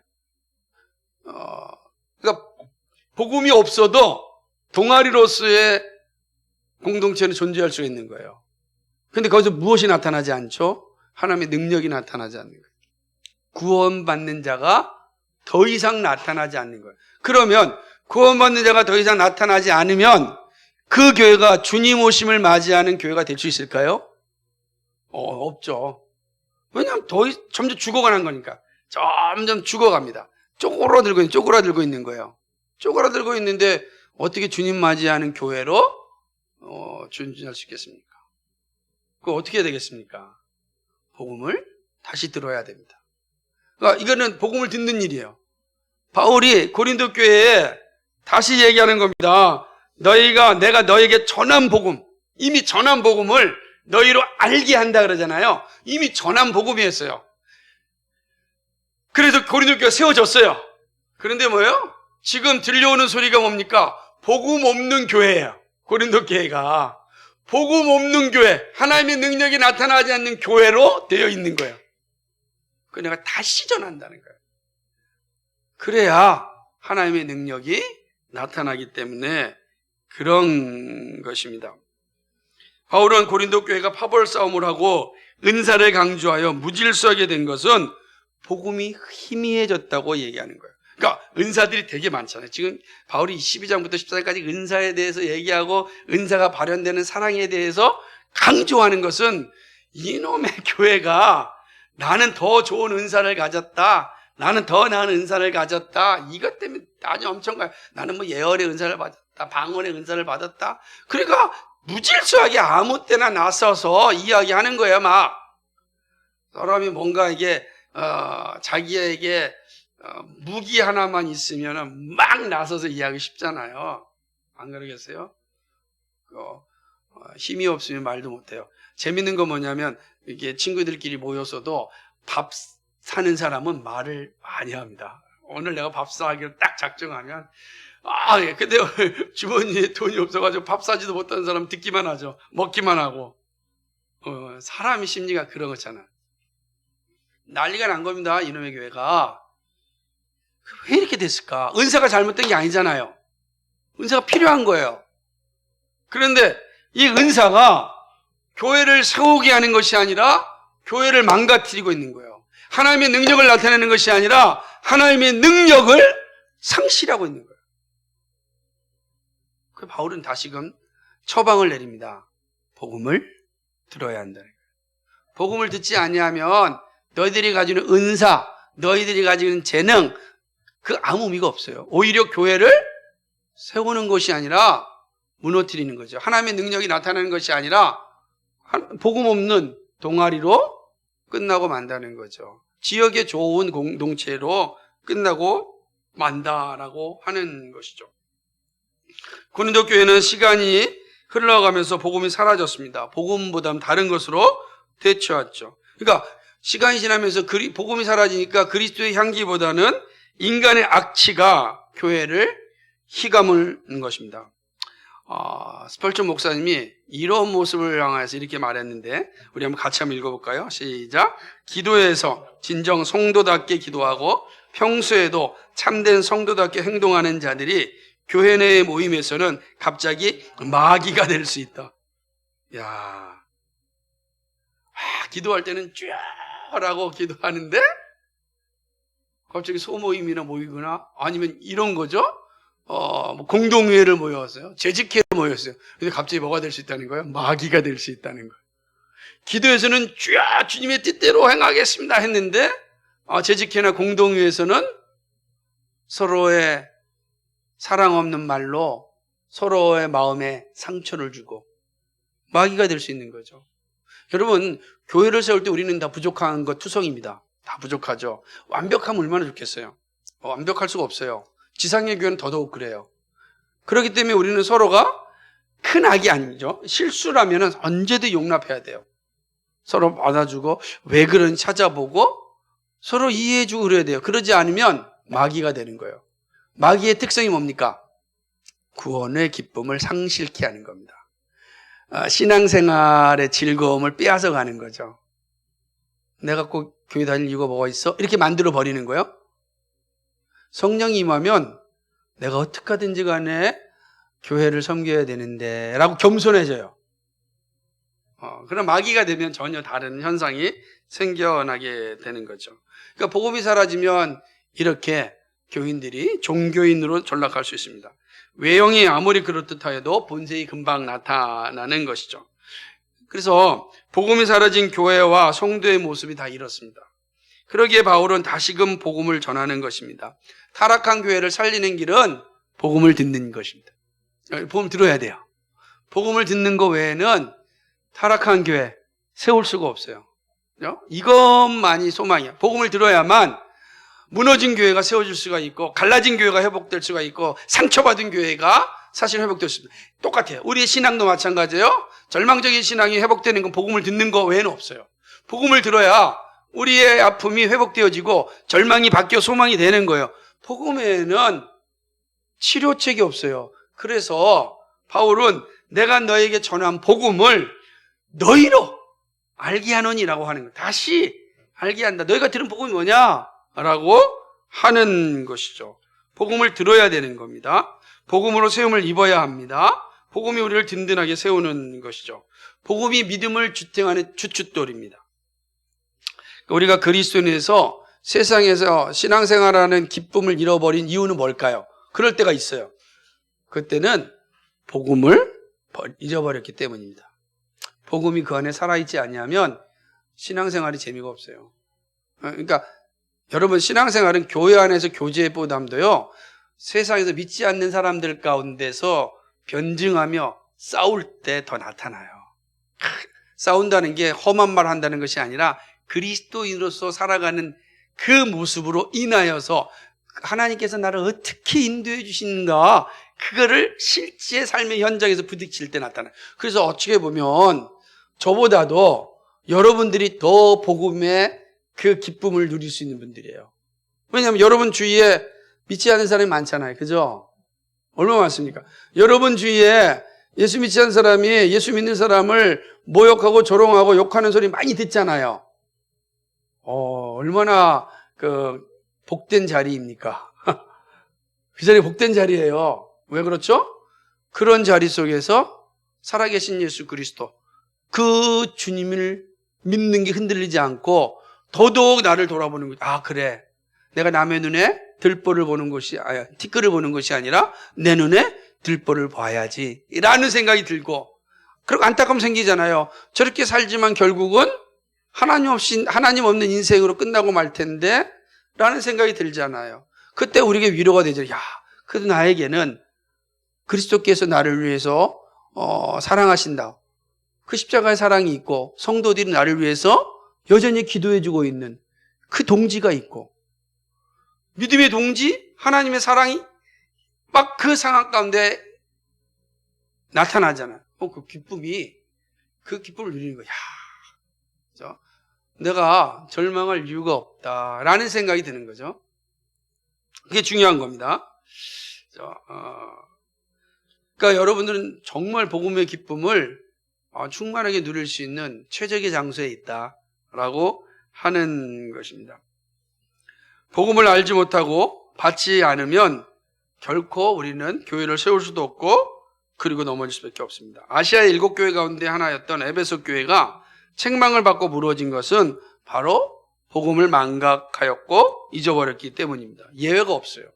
그러니까 복음이 없어도 동아리로서의 공동체는 존재할 수 있는 거예요. 그런데 거기서 무엇이 나타나지 않죠? 하나님의 능력이 나타나지 않는 거예요. 구원받는 자가 더 이상 나타나지 않는 거예요. 그러면 구원받는 자가 더 이상 나타나지 않으면 그 교회가 주님 오심을 맞이하는 교회가 될 수 있을까요? 없죠. 왜냐하면 점점 죽어가는 거니까. 점점 죽어갑니다. 쪼그라들고 있는 거예요. 쪼그라들고 있는데 어떻게 주님 맞이하는 교회로 존재할 수 있겠습니까? 그거 어떻게 해야 되겠습니까? 복음을 다시 들어야 됩니다. 그러니까 이거는 복음을 듣는 일이에요. 바울이 고린도 교회에 다시 얘기하는 겁니다. 내가 너에게 전한 복음, 이미 전한 복음을 너희로 알게 한다 그러잖아요. 이미 전한 복음이었어요. 그래서 고린도 교회가 세워졌어요. 그런데 뭐예요? 지금 들려오는 소리가 뭡니까? 복음 없는 교회예요. 고린도 교회가. 복음 없는 교회, 하나님의 능력이 나타나지 않는 교회로 되어 있는 거예요. 그래서 내가 다시 전한다는 거예요. 그래야 하나님의 능력이 나타나기 때문에 그런 것입니다. 바울은 고린도 교회가 파벌 싸움을 하고 은사를 강조하여 무질서하게 된 것은 복음이 희미해졌다고 얘기하는 거예요. 그러니까 은사들이 되게 많잖아요. 지금 바울이 12장부터 14장까지 은사에 대해서 얘기하고 은사가 발현되는 사랑에 대해서 강조하는 것은 이놈의 교회가 나는 더 좋은 은사를 가졌다. 나는 더 나은 은사를 가졌다. 이것 때문에 아주 엄청 나는 뭐 예언의 은사를 받았다. 방언의 은사를 받았다. 그러니까 무질서하게 아무 때나 나서서 이야기하는 거예요. 막 사람이 뭔가 이게 자기에게 무기 하나만 있으면 막 나서서 이야기 쉽잖아요. 안 그러겠어요? 힘이 없으면 말도 못해요. 재밌는 건 뭐냐면 이게 친구들끼리 모여서도 밥 사는 사람은 말을 많이 합니다. 오늘 내가 밥 사기로 딱 작정하면 근데 주머니에 돈이 없어가지고 밥 사지도 못하는 사람 듣기만 하죠. 먹기만 하고. 사람의 심리가 그런 거잖아. 난리가 난 겁니다. 이놈의 교회가. 왜 이렇게 됐을까? 은사가 잘못된 게 아니잖아요. 은사가 필요한 거예요. 그런데 이 은사가 교회를 세우게 하는 것이 아니라 교회를 망가뜨리고 있는 거예요. 하나님의 능력을 나타내는 것이 아니라 하나님의 능력을 상실하고 있는 거예요. 그 바울은 다시금 처방을 내립니다. 복음을 들어야 한다는 거예요. 복음을 듣지 아니하면 너희들이 가지는 은사, 너희들이 가지는 재능, 그 아무 의미가 없어요. 오히려 교회를 세우는 것이 아니라 무너뜨리는 거죠. 하나님의 능력이 나타나는 것이 아니라 복음 없는 동아리로 끝나고 만다는 거죠. 지역의 좋은 공동체로 끝나고 만다라고 하는 것이죠. 고린도 교회는 시간이 흘러가면서 복음이 사라졌습니다. 복음보다는 다른 것으로 되쳐왔죠. 그러니까 시간이 지나면서 복음이 사라지니까 그리스도의 향기보다는 인간의 악취가 교회를 휘감는 것입니다. 스펄전 목사님이 이런 모습을 향해서 이렇게 말했는데 우리 같이 한번 읽어볼까요? 시작. 기도에서 진정 성도답게 기도하고 평소에도 참된 성도답게 행동하는 자들이 교회 내의 모임에서는 갑자기 마귀가 될 수 있다. 야, 기도할 때는 쫙라고 기도하는데 갑자기 소모임이나 모이거나 아니면 이런 거죠. 공동회를 모였어요. 재직회를 모였어요. 근데 갑자기 뭐가 될 수 있다는 거예요? 마귀가 될 수 있다는 거예요. 기도에서는 쫙 주님의 뜻대로 행하겠습니다 했는데 재직회나 공동회에서는 서로의 사랑 없는 말로 서로의 마음에 상처를 주고 마귀가 될 수 있는 거죠. 여러분, 교회를 세울 때 우리는 다 부족한 것 투성입니다. 다 부족하죠. 완벽하면 얼마나 좋겠어요. 완벽할 수가 없어요. 지상의 교회는 더더욱 그래요. 그렇기 때문에 우리는 서로가 큰 악이 아니죠. 실수라면 언제든 용납해야 돼요. 서로 받아주고 왜 그런지 찾아보고 서로 이해해주고 그래야 돼요. 그러지 않으면 마귀가 되는 거예요. 마귀의 특성이 뭡니까? 구원의 기쁨을 상실케 하는 겁니다. 신앙생활의 즐거움을 빼앗아 가는 거죠. 내가 꼭 교회 다닐 이유가 뭐가 있어? 이렇게 만들어 버리는 거예요. 성령이 임하면 내가 어떻게 하든지 간에 교회를 섬겨야 되는데 라고 겸손해져요. 그럼 마귀가 되면 전혀 다른 현상이 생겨나게 되는 거죠. 그러니까 복음이 사라지면 이렇게 교인들이 종교인으로 전락할 수 있습니다. 외형이 아무리 그렇듯 해도 본색이 금방 나타나는 것이죠. 그래서 복음이 사라진 교회와 성도의 모습이 다 이렇습니다. 그러기에 바울은 다시금 복음을 전하는 것입니다. 타락한 교회를 살리는 길은 복음을 듣는 것입니다. 복음 들어야 돼요. 복음을 듣는 것 외에는 타락한 교회 세울 수가 없어요. 이것만이 소망이야. 복음을 들어야만 무너진 교회가 세워질 수가 있고 갈라진 교회가 회복될 수가 있고 상처받은 교회가 사실 회복될 수 있습니다. 똑같아요. 우리의 신앙도 마찬가지예요. 절망적인 신앙이 회복되는 건 복음을 듣는 거 외에는 없어요. 복음을 들어야 우리의 아픔이 회복되어지고 절망이 바뀌어 소망이 되는 거예요. 복음에는 치료책이 없어요. 그래서 바울은 내가 너에게 전한 복음을 너희로 알게 하노니라고 하는 거예요. 다시 알게 한다. 너희가 들은 복음이 뭐냐? 라고 하는 것이죠. 복음을 들어야 되는 겁니다. 복음으로 세움을 입어야 합니다. 복음이 우리를 든든하게 세우는 것이죠. 복음이 믿음을 주탱하는 주춧돌입니다. 우리가 그리스도인에서 세상에서 신앙생활하는 기쁨을 잃어버린 이유는 뭘까요? 그럴 때가 있어요. 그때는 복음을 잊어버렸기 때문입니다. 복음이 그 안에 살아있지 않냐면 신앙생활이 재미가 없어요. 그러니까 여러분, 신앙생활은 교회 안에서 교제보담도요, 세상에서 믿지 않는 사람들 가운데서 변증하며 싸울 때 더 나타나요. 싸운다는 게 험한 말 한다는 것이 아니라 그리스도인으로서 살아가는 그 모습으로 인하여서 하나님께서 나를 어떻게 인도해 주시는가, 그거를 실제 삶의 현장에서 부딪힐 때 나타나요. 그래서 어떻게 보면 저보다도 여러분들이 더 복음의 그 기쁨을 누릴 수 있는 분들이에요. 왜냐하면 여러분 주위에 믿지 않는 사람이 많잖아요. 그죠? 얼마나 많습니까? 여러분 주위에 예수 믿지 않는 사람이 예수 믿는 사람을 모욕하고 조롱하고 욕하는 소리 많이 듣잖아요. 얼마나 복된 자리입니까? 그 자리 복된 자리예요. 왜 그렇죠? 그런 자리 속에서 살아계신 예수 그리스도, 그 주님을 믿는 게 흔들리지 않고 더더욱 나를 돌아보는 거죠. 그래. 내가 남의 눈에 들보를 보는 것이, 티끌을 보는 것이 아니라 내 눈에 들보를 봐야지. 라는 생각이 들고, 그리고 안타까움 생기잖아요. 저렇게 살지만 결국은 하나님 없는 인생으로 끝나고 말 텐데 라는 생각이 들잖아요. 그때 우리에게 위로가 되죠. 야, 그래도 나에게는 그리스도께서 나를 위해서 사랑하신다. 그 십자가의 사랑이 있고 성도들이 나를 위해서 여전히 기도해주고 있는 그 동지가 있고, 믿음의 동지, 하나님의 사랑이 막 그 상황 가운데 나타나잖아요. 그 기쁨을 누리는 거야. 그죠? 내가 절망할 이유가 없다라는 생각이 드는 거죠. 그게 중요한 겁니다. 그러니까 여러분들은 정말 복음의 기쁨을 충만하게 누릴 수 있는 최적의 장소에 있다라고 하는 것입니다. 복음을 알지 못하고 받지 않으면 결코 우리는 교회를 세울 수도 없고 그리고 넘어질 수밖에 없습니다. 아시아의 7교회 가운데 하나였던 에베소 교회가 책망을 받고 무너진 것은 바로 복음을 망각하였고 잊어버렸기 때문입니다. 예외가 없어요.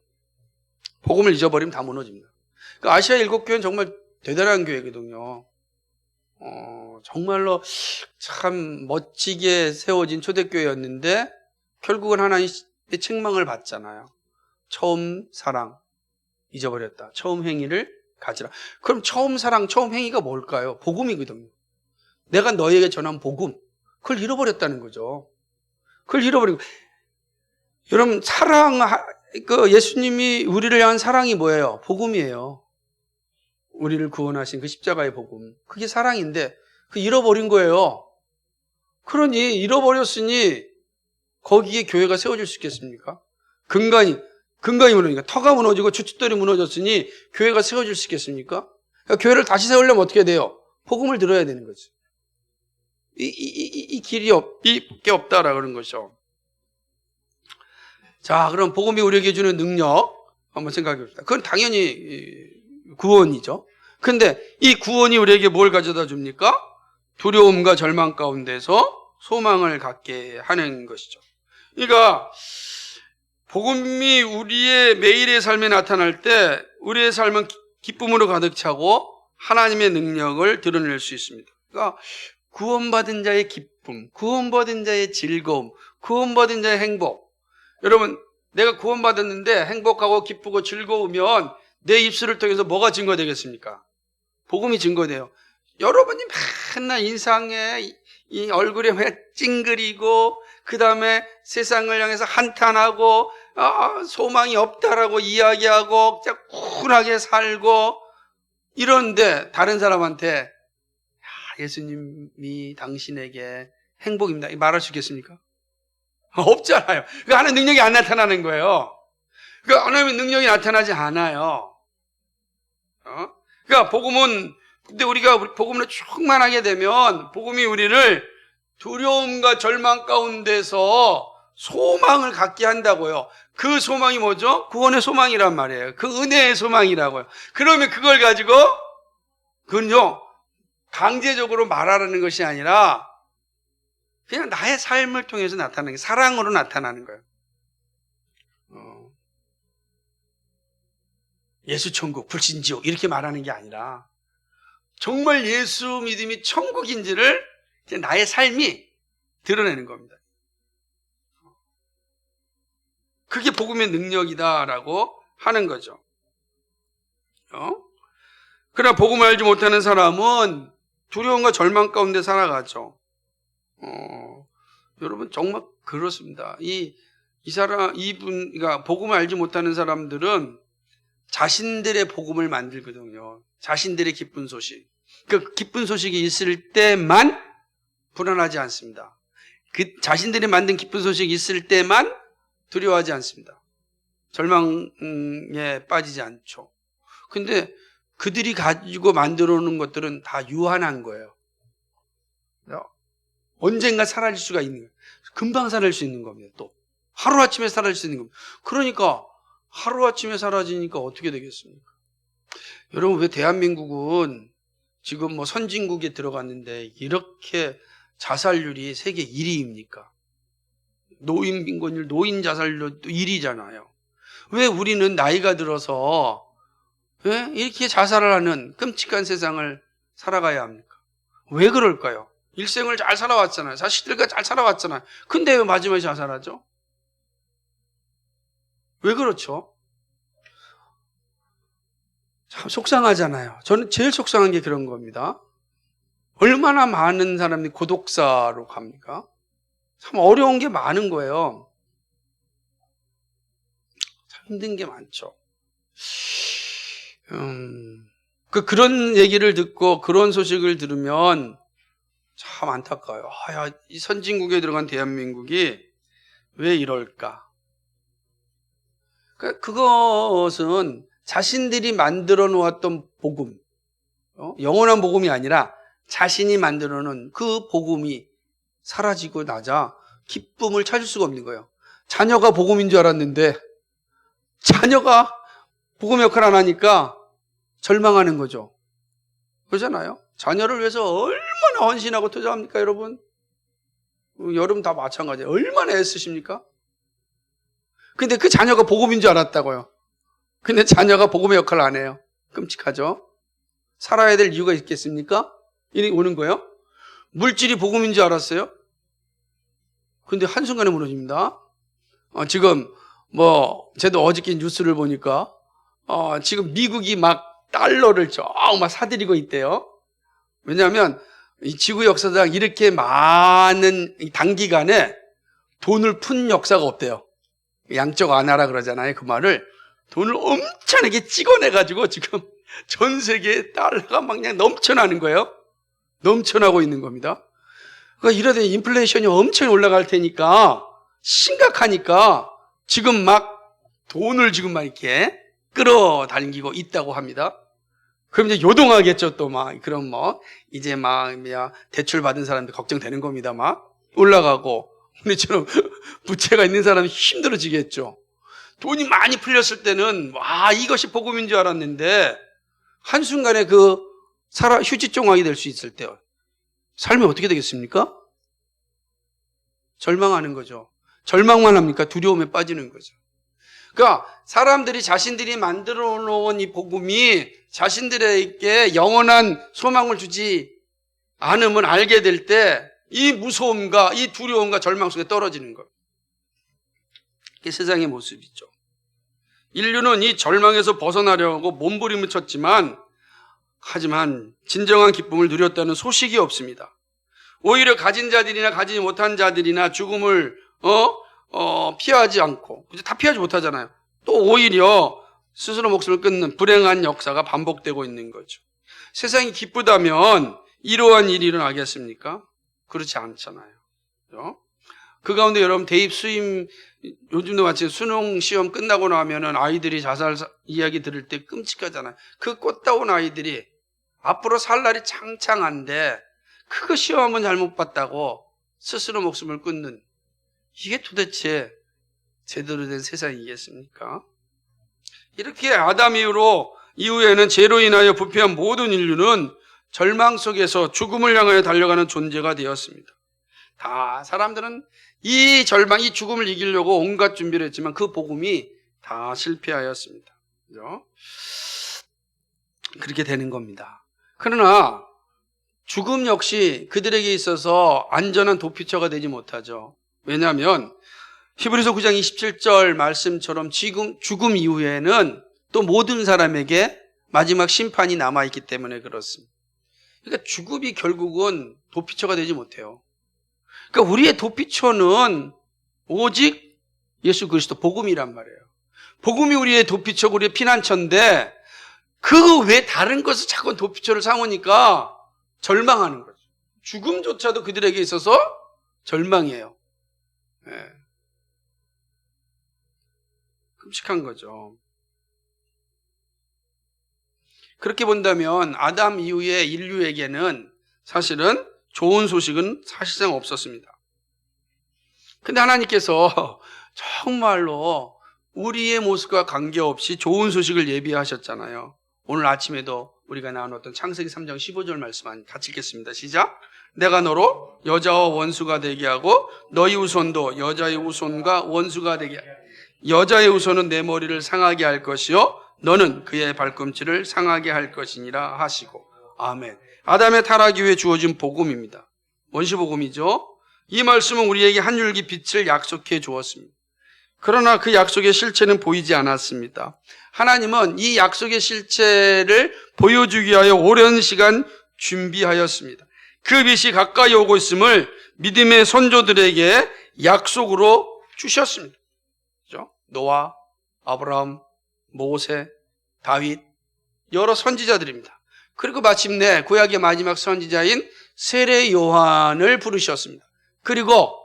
복음을 잊어버리면 다 무너집니다. 그러니까 아시아 7교회는 정말 대단한 교회거든요. 정말로 참 멋지게 세워진 초대교회였는데 결국은 하나님의 책망을 받잖아요. 처음 사랑 잊어버렸다. 처음 행위를 가지라. 그럼 처음 사랑, 처음 행위가 뭘까요? 복음이거든요. 내가 너에게 전한 복음, 그걸 잃어버렸다는 거죠. 그걸 잃어버리고, 여러분 예수님이 우리를 향한 사랑이 뭐예요? 복음이에요. 우리를 구원하신 그 십자가의 복음, 그게 사랑인데 그 잃어버린 거예요. 그러니 잃어버렸으니 거기에 교회가 세워질 수 있겠습니까? 근간이 무너지니까, 터가 무너지고 주춧돌이 무너졌으니 교회가 세워질 수 있겠습니까? 그러니까 교회를 다시 세우려면 어떻게 돼요? 복음을 들어야 되는 거죠. 이 길이 밖에 없다라고 그런 거죠. 자, 그럼 복음이 우리에게 주는 능력 한번 생각해 봅시다. 그건 당연히 구원이죠. 근데 이 구원이 우리에게 뭘 가져다 줍니까? 두려움과 절망 가운데서 소망을 갖게 하는 것이죠. 그러니까 복음이 우리의 매일의 삶에 나타날 때 우리의 삶은 기쁨으로 가득 차고 하나님의 능력을 드러낼 수 있습니다. 그러니까 구원받은 자의 기쁨, 구원받은 자의 즐거움, 구원받은 자의 행복. 여러분, 내가 구원받았는데 행복하고 기쁘고 즐거우면 내 입술을 통해서 뭐가 증거되겠습니까? 복음이 증거돼요. 여러분이 맨날 인상에 이 얼굴에 왜 찡그리고 그 다음에 세상을 향해서 한탄하고 소망이 없다라고 이야기하고 진짜 쿨하게 살고 이러는데 다른 사람한테 예수님이 당신에게 행복입니다 말할 수 있겠습니까? 없잖아요. 그 하나님의 능력이 안 나타나는 거예요. 그 하나님의 능력이 나타나지 않아요. 그러니까 근데 우리가 복음으로 충만하게 되면 복음이 우리를 두려움과 절망 가운데서 소망을 갖게 한다고요. 그 소망이 뭐죠? 구원의 소망이란 말이에요. 그 은혜의 소망이라고요. 그러면 그걸 가지고 그건요 강제적으로 말하라는 것이 아니라 그냥 나의 삶을 통해서 나타나는 게 사랑으로 나타나는 거예요. 예수 천국, 불신 지옥 이렇게 말하는 게 아니라 정말 예수 믿음이 천국인지를 나의 삶이 드러내는 겁니다. 그게 복음의 능력이다라고 하는 거죠. 그러나 복음을 알지 못하는 사람은 두려움과 절망 가운데 살아가죠. 여러분 정말 그렇습니다. 그러니까 복음을 알지 못하는 사람들은 자신들의 복음을 만들거든요. 자신들의 기쁜 소식. 그 기쁜 소식이 있을 때만 불안하지 않습니다. 그 자신들이 만든 기쁜 소식이 있을 때만 두려워하지 않습니다. 절망에 빠지지 않죠. 근데 그들이 가지고 만들어 놓은 것들은 다 유한한 거예요. 언젠가 사라질 수가 있는 거예요. 금방 사라질 수 있는 겁니다. 또 하루아침에 사라질 수 있는 겁니다. 그러니까 하루아침에 사라지니까 어떻게 되겠습니까? 여러분, 왜 대한민국은 지금 선진국에 들어갔는데 이렇게 자살률이 세계 1위입니까? 노인 빈곤율, 노인 자살률도 1위잖아요. 왜 우리는 나이가 들어서 이렇게 자살을 하는 끔찍한 세상을 살아가야 합니까? 왜 그럴까요? 일생을 잘 살아왔잖아요. 자식들과 잘 살아왔잖아요. 근데 왜 마지막에 자살하죠? 왜 그렇죠? 참 속상하잖아요. 저는 제일 속상한 게 그런 겁니다. 얼마나 많은 사람들이 고독사로 갑니까? 참 어려운 게 많은 거예요. 참 힘든 게 많죠. 그런 얘기를 듣고 그런 소식을 들으면 참 안타까워요. 야, 이 선진국에 들어간 대한민국이 왜 이럴까? 그것은 자신들이 만들어 놓았던 복음, 영원한 복음이 아니라 자신이 만들어 놓은 그 복음이 사라지고 나자 기쁨을 찾을 수가 없는 거예요. 자녀가 복음인 줄 알았는데 자녀가 복음 역할을 안 하니까 절망하는 거죠. 그러잖아요. 자녀를 위해서 얼마나 헌신하고 투자합니까, 여러분? 여러분 다 마찬가지예요. 얼마나 애쓰십니까? 근데 그 자녀가 복음인 줄 알았다고요. 근데 자녀가 복음의 역할을 안 해요. 끔찍하죠? 살아야 될 이유가 있겠습니까? 이리 오는 거예요. 물질이 복음인 줄 알았어요. 근데 한순간에 무너집니다. 지금 저도 어저께 뉴스를 보니까 지금 미국이 막 달러를 막 사들이고 있대요. 왜냐하면 이 지구 역사상 이렇게 많은 단기간에 돈을 푼 역사가 없대요. 양적 완화라 그러잖아요. 그 말을 돈을 엄청나게 찍어내가지고 지금 전 세계에 달러가 막 그냥 넘쳐나는 거예요. 넘쳐나고 있는 겁니다. 그러니까 이러다 인플레이션이 엄청 올라갈 테니까 심각하니까 지금 막 돈을 지금 막 이렇게 끌어당기고 있다고 합니다. 그럼 이제 요동하겠죠. 또 막 그럼 이제 막 대출 받은 사람들 걱정되는 겁니다. 막 올라가고 우리처럼 부채가 있는 사람이 힘들어지겠죠. 돈이 많이 풀렸을 때는 이것이 복음인 줄 알았는데 한순간에 휴지종학이 될 수 있을 때 삶이 어떻게 되겠습니까? 절망하는 거죠. 절망만 합니까? 두려움에 빠지는 거죠. 그러니까 사람들이 자신들이 만들어 놓은 이 복음이 자신들에게 영원한 소망을 주지 않음을 알게 될 때 이 무서움과 이 두려움과 절망 속에 떨어지는 거예요. 이게 세상의 모습이죠. 인류는 이 절망에서 벗어나려고 몸부림을 쳤지만 하지만 진정한 기쁨을 누렸다는 소식이 없습니다. 오히려 가진 자들이나 가지지 못한 자들이나 죽음을 피하지 않고 다 피하지 못하잖아요. 또 오히려 스스로 목숨을 끊는 불행한 역사가 반복되고 있는 거죠. 세상이 기쁘다면 이러한 일이 일어나겠습니까? 그렇지 않잖아요. 그렇죠? 그 가운데 여러분 대입 수임 요즘도 마치 수능 시험 끝나고 나면은 아이들이 자살 이야기 들을 때 끔찍하잖아요. 그 꽃다운 아이들이 앞으로 살 날이 창창한데 그거 시험은 잘못 봤다고 스스로 목숨을 끊는 이게 도대체 제대로 된 세상이겠습니까? 이렇게 아담 이후에는 죄로 인하여 부패한 모든 인류는 절망 속에서 죽음을 향하여 달려가는 존재가 되었습니다. 다 사람들은 이 절망, 이 죽음을 이기려고 온갖 준비를 했지만 그 복음이 다 실패하였습니다. 그죠? 그렇게 되는 겁니다. 그러나 죽음 역시 그들에게 있어서 안전한 도피처가 되지 못하죠. 왜냐하면 히브리서 9장 27절 말씀처럼 죽음 이후에는 또 모든 사람에게 마지막 심판이 남아있기 때문에 그렇습니다. 그러니까 죽음이 결국은 도피처가 되지 못해요. 그러니까 우리의 도피처는 오직 예수 그리스도 복음이란 말이에요. 복음이 우리의 도피처, 우리의 피난처인데 그 외 다른 것을 자꾸 도피처를 삼으니까 절망하는 거죠. 죽음조차도 그들에게 있어서 절망이에요. 네. 끔찍한 거죠. 그렇게 본다면 아담 이후의 인류에게는 사실은 좋은 소식은 사실상 없었습니다. 근데 하나님께서 정말로 우리의 모습과 관계없이 좋은 소식을 예비하셨잖아요. 오늘 아침에도 우리가 나눴던 창세기 3장 15절 말씀 같이 읽겠습니다. 시작. 내가 너로 여자와 원수가 되게 하고 너희 후손도 여자의 후손과 원수가 되게 하고 여자의 후손은 내 머리를 상하게 할 것이요 너는 그의 발꿈치를 상하게 할 것이니라 하시고. 아멘. 아담의 타락 이후에 주어진 복음입니다. 원시복음이죠. 이 말씀은 우리에게 한 줄기 빛을 약속해 주었습니다. 그러나 그 약속의 실체는 보이지 않았습니다. 하나님은 이 약속의 실체를 보여주기 위하여 오랜 시간 준비하였습니다. 그 빛이 가까이 오고 있음을 믿음의 선조들에게 약속으로 주셨습니다. 그렇죠? 노아, 아브라함, 모세, 다윗, 여러 선지자들입니다. 그리고 마침내 구약의 마지막 선지자인 세례 요한을 부르셨습니다. 그리고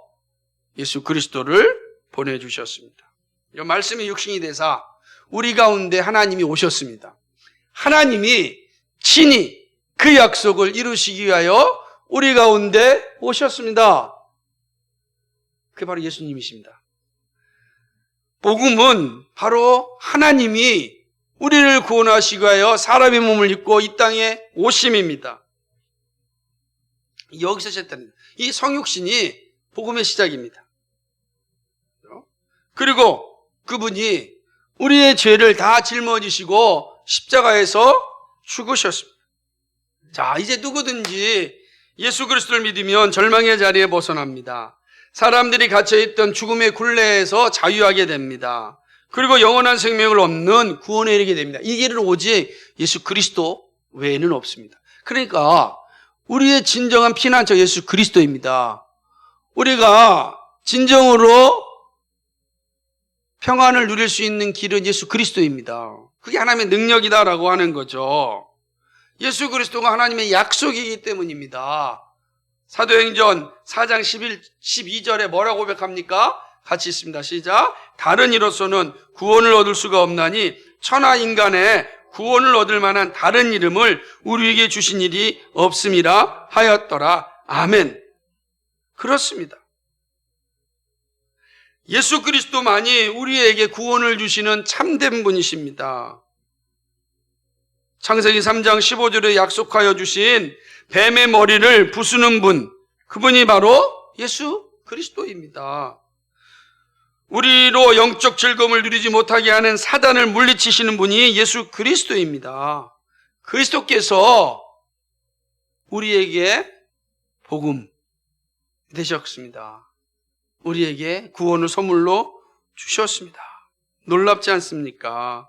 예수 그리스도를 보내주셨습니다. 이 말씀이 육신이 되사 우리 가운데 하나님이 오셨습니다. 하나님이 친히 그 약속을 이루시기 위하여 우리 가운데 오셨습니다. 그게 바로 예수님이십니다. 복음은 바로 하나님이 우리를 구원하시기 위하여 사람의 몸을 입고 이 땅에 오심입니다. 여기서 시작됩니다. 이 성육신이 복음의 시작입니다. 그리고 그분이 우리의 죄를 다 짊어지시고 십자가에서 죽으셨습니다. 자, 이제 누구든지 예수 그리스도를 믿으면 절망의 자리에 벗어납니다. 사람들이 갇혀있던 죽음의 굴레에서 자유하게 됩니다. 그리고 영원한 생명을 얻는 구원에 이르게 됩니다. 이 길은 오직 예수 그리스도 외에는 없습니다. 그러니까 우리의 진정한 피난처 예수 그리스도입니다. 우리가 진정으로 평안을 누릴 수 있는 길은 예수 그리스도입니다. 그게 하나님의 능력이다라고 하는 거죠. 예수 그리스도가 하나님의 약속이기 때문입니다. 사도행전 4장 12절에 뭐라고 고백합니까? 같이 있습니다. 시작. 다른 이로서는 구원을 얻을 수가 없나니 천하 인간의 구원을 얻을 만한 다른 이름을 우리에게 주신 일이 없음이라 하였더라. 아멘. 그렇습니다. 예수 그리스도만이 우리에게 구원을 주시는 참된 분이십니다. 창세기 3장 15절에 약속하여 주신 뱀의 머리를 부수는 분, 그분이 바로 예수 그리스도입니다. 우리로 영적 즐거움을 누리지 못하게 하는 사단을 물리치시는 분이 예수 그리스도입니다. 그리스도께서 우리에게 복음 되셨습니다. 우리에게 구원을 선물로 주셨습니다. 놀랍지 않습니까?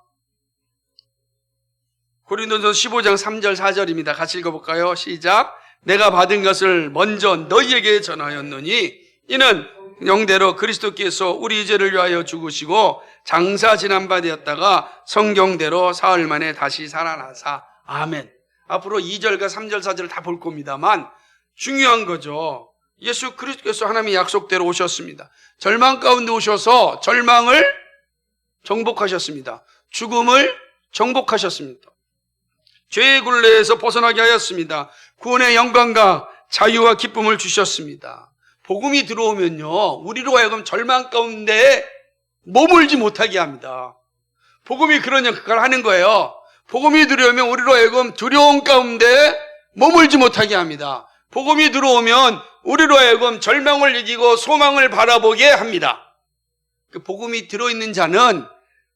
고린도전서 15장 3절 4절입니다. 같이 읽어볼까요? 시작. 내가 받은 것을 먼저 너희에게 전하였노니 이는 영대로 그리스도께서 우리 죄를 위하여 죽으시고 장사 지난 바 되었다가 성경대로 사흘 만에 다시 살아나사. 아멘. 앞으로 2절과 3절 4절을 다 볼 겁니다만 중요한 거죠. 예수 그리스도께서 하나님의 약속대로 오셨습니다. 절망 가운데 오셔서 절망을 정복하셨습니다. 죽음을 정복하셨습니다. 죄의 굴레에서 벗어나게 하였습니다. 구원의 영광과 자유와 기쁨을 주셨습니다. 복음이 들어오면요, 우리로 하여금 절망 가운데 머물지 못하게 합니다. 복음이 그런 역할을 하는 거예요. 복음이 들어오면 우리로 하여금 두려움 가운데 머물지 못하게 합니다. 복음이 들어오면 우리로 하여금 절망을 이기고 소망을 바라보게 합니다. 그 복음이 들어있는 자는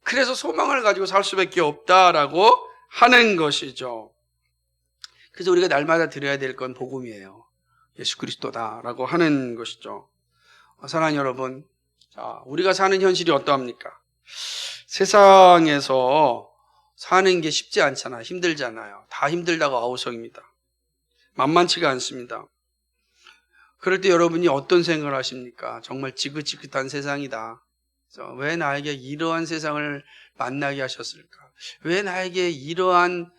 그래서 소망을 가지고 살 수밖에 없다라고 하는 것이죠. 그래서 우리가 날마다 드려야 될 건 복음이에요. 예수 그리스도다라고 하는 것이죠. 사랑하는 여러분, 자, 우리가 사는 현실이 어떠합니까? 세상에서 사는 게 쉽지 않잖아요. 힘들잖아요. 다 힘들다고 아우성입니다. 만만치가 않습니다. 그럴 때 여러분이 어떤 생각을 하십니까? 정말 지긋지긋한 세상이다. 왜 나에게 이러한 세상을 만나게 하셨을까? 왜 나에게 이러한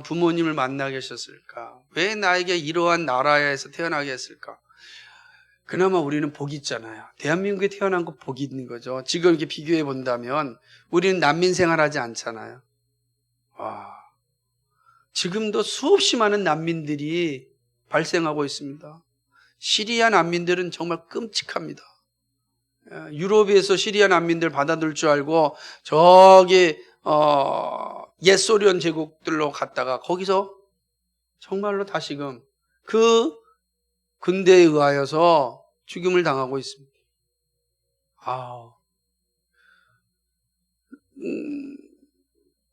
부모님을 만나게 하셨을까? 왜 나에게 이러한 나라에서 태어나게 했을까? 그나마 우리는 복이 있잖아요. 대한민국에 태어난 거 복이 있는 거죠. 지금 이렇게 비교해 본다면 우리는 난민 생활하지 않잖아요. 지금도 수없이 많은 난민들이 발생하고 있습니다. 시리아 난민들은 정말 끔찍합니다. 유럽에서 시리아 난민들 받아들 줄 알고 저기 옛 소련 제국들로 갔다가 거기서 정말로 다시금 그 근대에 의하여서 죽임을 당하고 있습니다.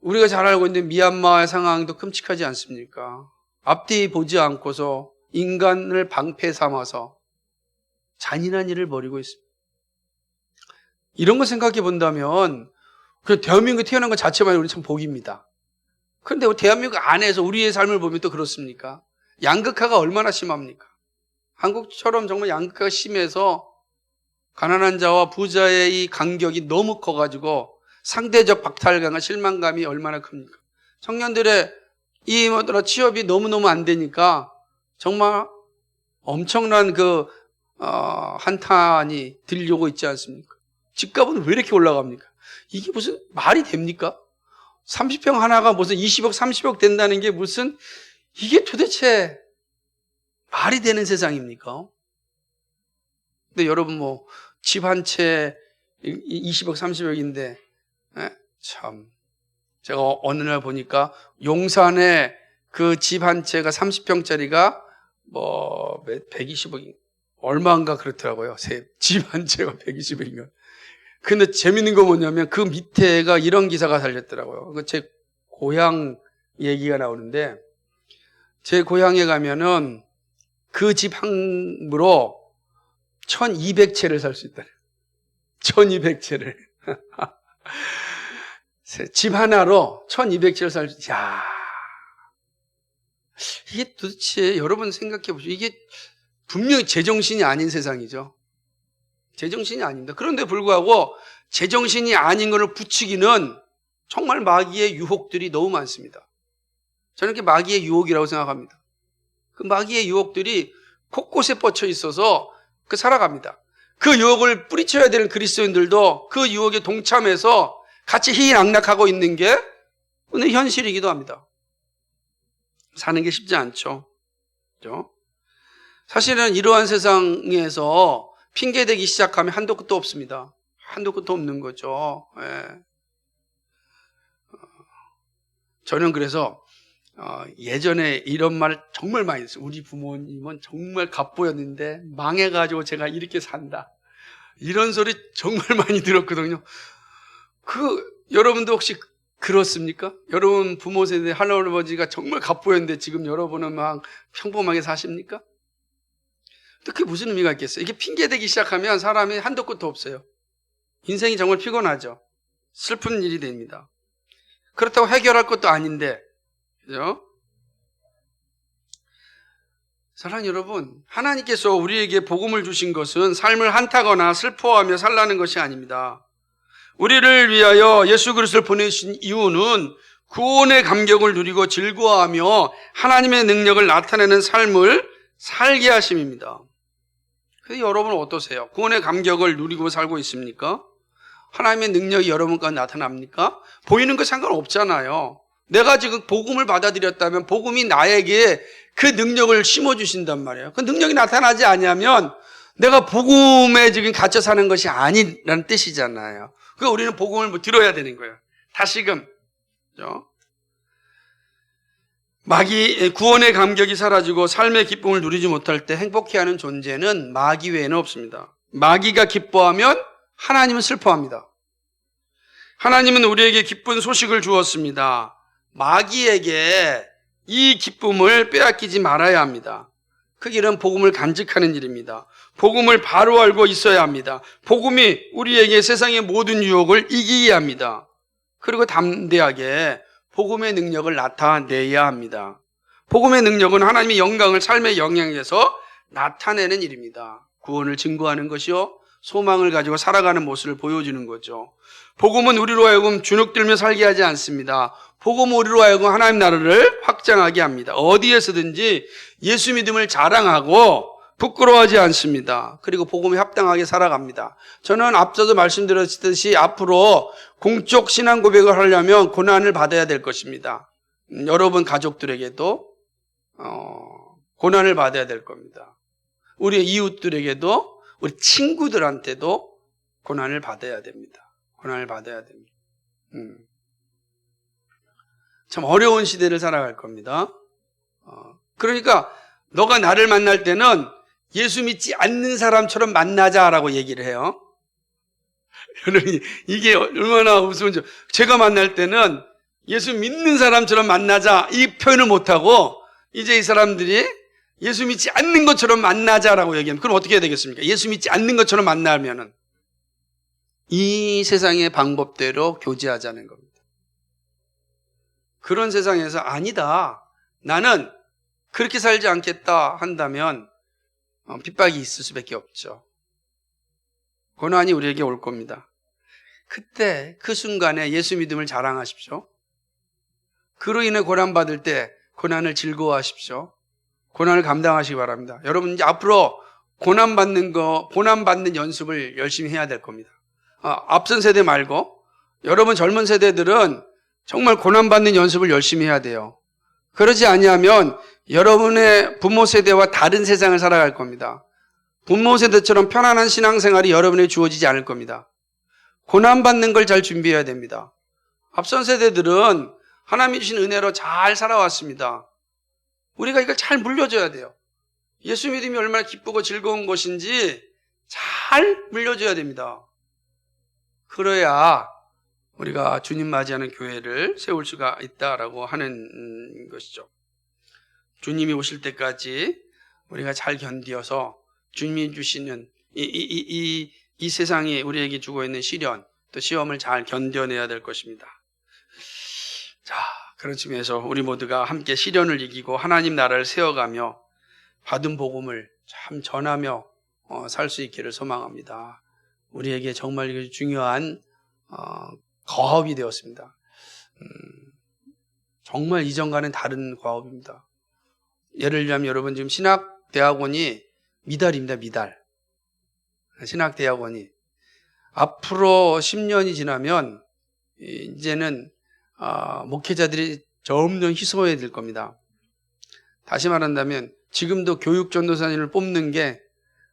우리가 잘 알고 있는 미얀마의 상황도 끔찍하지 않습니까? 앞뒤 보지 않고서 인간을 방패 삼아서 잔인한 일을 벌이고 있습니다. 이런 거 생각해 본다면 그 대한민국에 태어난 것 자체만 우리 참 복입니다. 그런데 대한민국 안에서 우리의 삶을 보면 또 그렇습니까? 양극화가 얼마나 심합니까? 한국처럼 정말 양극화가 심해서 가난한 자와 부자의 이 간격이 너무 커가지고 상대적 박탈감과 실망감이 얼마나 큽니까? 청년들의 이 취업이 너무너무 안 되니까 정말 엄청난 한탄이 들려오고 있지 않습니까? 집값은 왜 이렇게 올라갑니까? 이게 무슨 말이 됩니까? 30평 하나가 무슨 20억, 30억 된다는 게 무슨, 이게 도대체 말이 되는 세상입니까? 근데 여러분 집 한 채 20억, 30억인데, 참. 제가 어느 날 보니까 용산에 그 집 한 채가 30평짜리가 120억인가? 얼마인가 그렇더라고요. 집 한 채가 120억인가. 근데 재밌는 거 뭐냐면 그 밑에가 이런 기사가 달렸더라고요. 제 고향 얘기가 나오는데, 제 고향에 가면은 그 집 항으로 1200채를 살 수 있다래요. 1200채를. 집 하나로 1200채를 살 수, 야, 이게 도대체 여러분 생각해 보시죠. 이게 분명히 제정신이 아닌 세상이죠. 제정신이 아닙니다. 그런데 불구하고 제정신이 아닌 것을 부추기는 정말 마귀의 유혹들이 너무 많습니다. 저는 그게 마귀의 유혹이라고 생각합니다. 그 마귀의 유혹들이 곳곳에 뻗쳐 있어서 살아갑니다. 그 유혹을 뿌리쳐야 되는 그리스도인들도 그 유혹에 동참해서 같이 희희낙락하고 있는 게 오늘 현실이기도 합니다. 사는 게 쉽지 않죠. 그렇죠? 사실은 이러한 세상에서 핑계대기 시작하면 한도 끝도 없습니다. 한도 끝도 없는 거죠. 예. 저는 그래서 예전에 이런 말 정말 많이 했어요. 우리 부모님은 정말 갑보였는데 망해가지고 제가 이렇게 산다. 이런 소리 정말 많이 들었거든요. 여러분도 혹시 그렇습니까? 여러분 부모 세대 할아버지가 정말 갑보였는데 지금 여러분은 막 평범하게 사십니까? 또 그게 무슨 의미가 있겠어요? 이게 핑계대기 시작하면 사람이 한도 끝도 없어요. 인생이 정말 피곤하죠. 슬픈 일이 됩니다. 그렇다고 해결할 것도 아닌데, 그죠? 사랑하는 여러분, 하나님께서 우리에게 복음을 주신 것은 삶을 한타거나 슬퍼하며 살라는 것이 아닙니다. 우리를 위하여 예수 그리스도를 보내신 이유는 구원의 감격을 누리고 즐거워하며 하나님의 능력을 나타내는 삶을 살게 하심입니다. 그래서 여러분은 어떠세요? 구원의 감격을 누리고 살고 있습니까? 하나님의 능력이 여러분 가운데 나타납니까? 보이는 거 상관없잖아요. 내가 지금 복음을 받아들였다면 복음이 나에게 그 능력을 심어주신단 말이에요. 그 능력이 나타나지 않으면 내가 복음에 지금 갇혀 사는 것이 아니라는 뜻이잖아요. 그러니까 우리는 복음을 들어야 되는 거예요. 다시금. 그렇죠? 구원의 감격이 사라지고 삶의 기쁨을 누리지 못할 때 행복해하는 존재는 마귀 외에는 없습니다. 마귀가 기뻐하면 하나님은 슬퍼합니다. 하나님은 우리에게 기쁜 소식을 주었습니다. 마귀에게 이 기쁨을 빼앗기지 말아야 합니다. 그 길은 복음을 간직하는 일입니다. 복음을 바로 알고 있어야 합니다. 복음이 우리에게 세상의 모든 유혹을 이기게 합니다. 그리고 담대하게 복음의 능력을 나타내야 합니다. 복음의 능력은 하나님의 영광을 삶의 영향에서 나타내는 일입니다. 구원을 증거하는 것이요, 소망을 가지고 살아가는 모습을 보여주는 거죠. 복음은 우리로 하여금 주눅들며 살게 하지 않습니다. 복음은 우리로 하여금 하나님 나라를 확장하게 합니다. 어디에서든지 예수 믿음을 자랑하고 부끄러워하지 않습니다. 그리고 복음에 합당하게 살아갑니다. 저는 앞서도 말씀드렸듯이 앞으로 공적 신앙 고백을 하려면 고난을 받아야 될 것입니다. 여러분 가족들에게도 고난을 받아야 될 겁니다. 우리 이웃들에게도, 우리 친구들한테도 고난을 받아야 됩니다. 고난을 받아야 됩니다. 참 어려운 시대를 살아갈 겁니다. 그러니까 너가 나를 만날 때는 예수 믿지 않는 사람처럼 만나자라고 얘기를 해요. 여러분, 이게 얼마나 무서운지. 제가 만날 때는 예수 믿는 사람처럼 만나자 이 표현을 못하고 이제 이 사람들이 예수 믿지 않는 것처럼 만나자라고 얘기하면 그럼 어떻게 해야 되겠습니까? 예수 믿지 않는 것처럼 만나면은 이 세상의 방법대로 교제하자는 겁니다. 그런 세상에서 아니다, 나는 그렇게 살지 않겠다 한다면 핍박이 있을 수밖에 없죠. 고난이 우리에게 올 겁니다. 그때 그 순간에 예수 믿음을 자랑하십시오. 그로 인해 고난받을 때 고난을 즐거워하십시오. 고난을 감당하시기 바랍니다. 여러분 이제 앞으로 고난받는 연습을 열심히 해야 될 겁니다. 앞선 세대 말고 여러분 젊은 세대들은 정말 고난받는 연습을 열심히 해야 돼요. 그러지 아니하면 여러분의 부모 세대와 다른 세상을 살아갈 겁니다. 부모 세대처럼 편안한 신앙생활이 여러분에게 주어지지 않을 겁니다. 고난받는 걸 잘 준비해야 됩니다. 앞선 세대들은 하나님이 주신 은혜로 잘 살아왔습니다. 우리가 이걸 잘 물려줘야 돼요. 예수 믿음이 얼마나 기쁘고 즐거운 것인지 잘 물려줘야 됩니다. 그래야 우리가 주님 맞이하는 교회를 세울 수가 있다라고 하는 것이죠. 주님이 오실 때까지 우리가 잘 견디어서 주님이 주시는 이 세상이 우리에게 주고 있는 시련, 또 시험을 잘 견뎌내야 될 것입니다. 자, 그런 측면에서 우리 모두가 함께 시련을 이기고 하나님 나라를 세워가며 받은 복음을 참 전하며 살 수 있기를 소망합니다. 우리에게 정말 중요한 과업이 되었습니다. 정말 이전과는 다른 과업입니다. 예를 들면 여러분 지금 신학대학원이 미달입니다. 미달. 신학대학원이 앞으로 10년이 지나면 이제는 목회자들이 점점 희소해질 겁니다. 다시 말한다면 지금도 교육 전도사님을 뽑는 게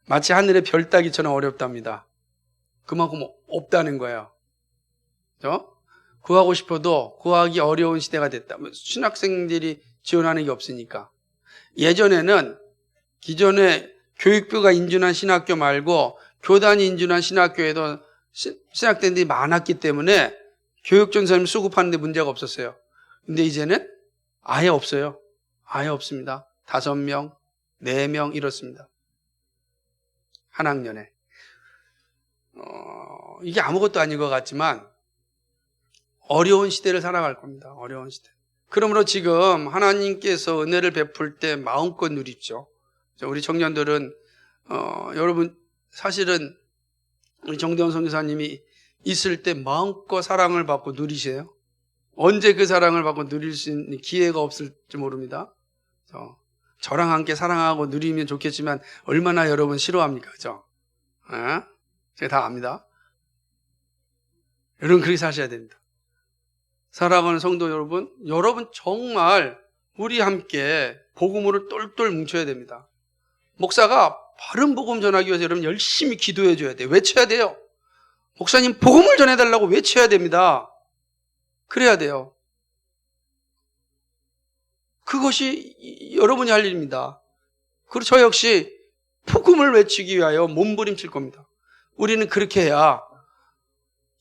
마치 하늘의 별 따기처럼 어렵답니다. 그만큼 없다는 거예요. 그렇죠? 구하고 싶어도 구하기 어려운 시대가 됐다. 신학생들이 지원하는 게 없으니까. 예전에는 기존에 교육부가 인준한 신학교 말고 교단이 인준한 신학교에도 신학생들이 많았기 때문에 교육전사님 수급하는 데 문제가 없었어요. 근데 이제는 아예 없어요. 아예 없습니다. 5명, 4명 이렇습니다. 한 학년에. 이게 아무것도 아닌 것 같지만 어려운 시대를 살아갈 겁니다. 어려운 시대. 그러므로 지금 하나님께서 은혜를 베풀 때 마음껏 누리십시오. 우리 청년들은 여러분 사실은 우리 정대원 선교사님이 있을 때 마음껏 사랑을 받고 누리세요. 언제 그 사랑을 받고 누릴 수 있는 기회가 없을지 모릅니다. 저랑 함께 사랑하고 누리면 좋겠지만 얼마나 여러분 싫어합니까? 그죠? 제가 다 압니다. 여러분 그렇게 사셔야 됩니다. 사랑하는 성도 여러분, 여러분 정말 우리 함께 복음으로 똘똘 뭉쳐야 됩니다. 목사가 바른 복음 전하기 위해서 여러분 열심히 기도해 줘야 돼요. 외쳐야 돼요. 목사님 복음을 전해달라고 외쳐야 됩니다. 그래야 돼요. 그것이 여러분이 할 일입니다. 그리고 저 역시 복음을 외치기 위하여 몸부림칠 겁니다. 우리는 그렇게 해야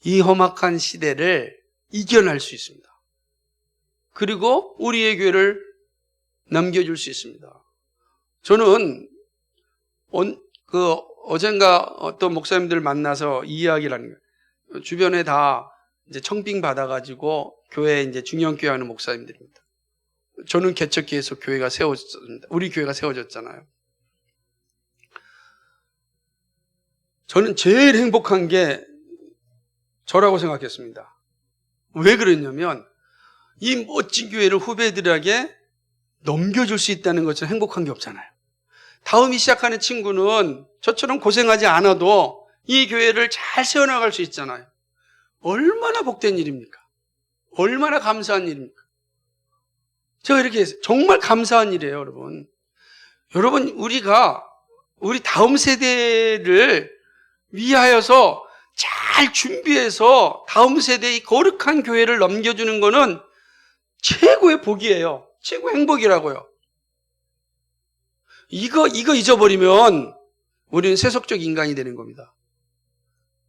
이 험악한 시대를 이겨낼 수 있습니다. 그리고 우리의 교회를 남겨줄 수 있습니다. 저는 어젠가 어떤 목사님들 만나서 이야기를 하는 거예요. 주변에 다 이제 청빙 받아가지고 교회에 이제 중형교회 하는 목사님들입니다. 저는 개척기에서 교회가 세워졌습니다. 우리 교회가 세워졌잖아요. 저는 제일 행복한 게 저라고 생각했습니다. 왜 그랬냐면 이 멋진 교회를 후배들에게 넘겨줄 수 있다는 것처럼 행복한 게 없잖아요. 다음이 시작하는 친구는 저처럼 고생하지 않아도 이 교회를 잘 세워나갈 수 있잖아요. 얼마나 복된 일입니까? 얼마나 감사한 일입니까? 제가 이렇게 했어요. 정말 감사한 일이에요, 여러분. 여러분, 우리 다음 세대를 위하여서 잘 준비해서 다음 세대의 거룩한 교회를 넘겨주는 거는 최고의 복이에요. 최고의 행복이라고요. 이거 잊어버리면 우리는 세속적 인간이 되는 겁니다.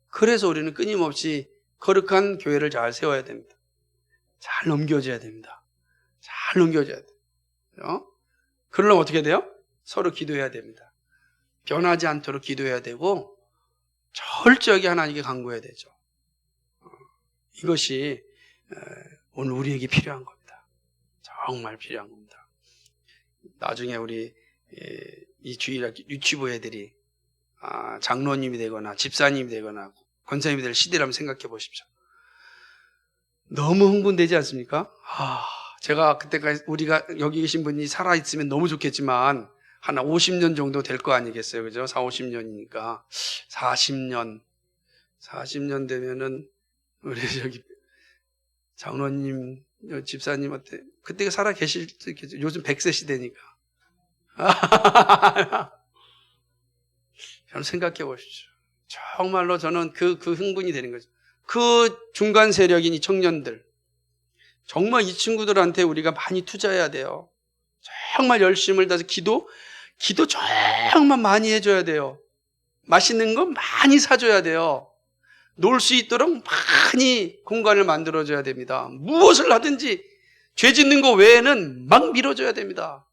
그래서 우리는 끊임없이 거룩한 교회를 잘 세워야 됩니다. 잘 넘겨줘야 됩니다. 잘 넘겨줘야 돼요. 그러려면 어떻게 돼요? 서로 기도해야 됩니다. 변하지 않도록 기도해야 되고 철저하게 하나님께 간구해야 되죠. 이것이 오늘 우리에게 필요한 겁니다. 정말 필요한 겁니다. 나중에 우리 이 주일 유치부 애들이 장로님이 되거나 집사님이 되거나 권사님이 될 시대라면 생각해 보십시오. 너무 흥분되지 않습니까? 제가 그때까지 우리가 여기 계신 분이 살아있으면 너무 좋겠지만 한 50년 정도 될 거 아니겠어요? 그죠? 4, 50년이니까 40년 되면은 우리 저기 장로님, 집사님한테 그때 살아 계실 수 있겠죠? 요즘 100세 시대니까. 여러분 생각해 보십시오. 정말로 저는 그 흥분이 되는 거죠. 그 중간 세력인 이 청년들, 정말 이 친구들한테 우리가 많이 투자해야 돼요. 정말 열심을 다해서 기도 정말 많이 해줘야 돼요. 맛있는 거 많이 사줘야 돼요. 놀 수 있도록 많이 공간을 만들어줘야 됩니다. 무엇을 하든지 죄 짓는 거 외에는 막 밀어줘야 됩니다.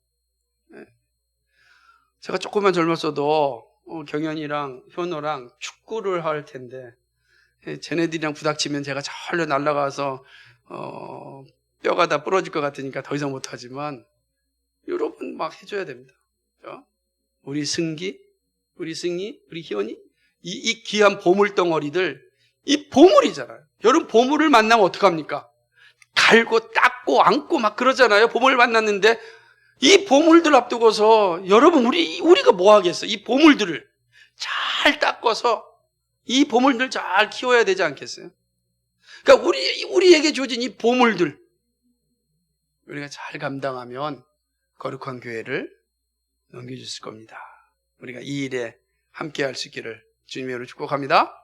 제가 조금만 젊었어도 경연이랑 현호랑 축구를 할 텐데 쟤네들이랑 부닥치면 제가 절로 날아가서 뼈가 다 부러질 것 같으니까 더 이상 못하지만 여러분 막 해줘야 됩니다. 우리 승기, 우리 희원이 이 귀한 보물덩어리들, 이 보물이잖아요. 여러분 보물을 만나면 어떡합니까? 갈고 닦고 안고 막 그러잖아요. 보물을 만났는데 이 보물들 앞두고서 여러분 우리가 뭐 하겠어요? 이 보물들을 잘 닦아서 이 보물들 잘 키워야 되지 않겠어요? 그러니까 우리에게 주어진 이 보물들 우리가 잘 감당하면 거룩한 교회를 넘겨주실 겁니다. 우리가 이 일에 함께 할 수 있기를 주님의 이름으로 축복합니다.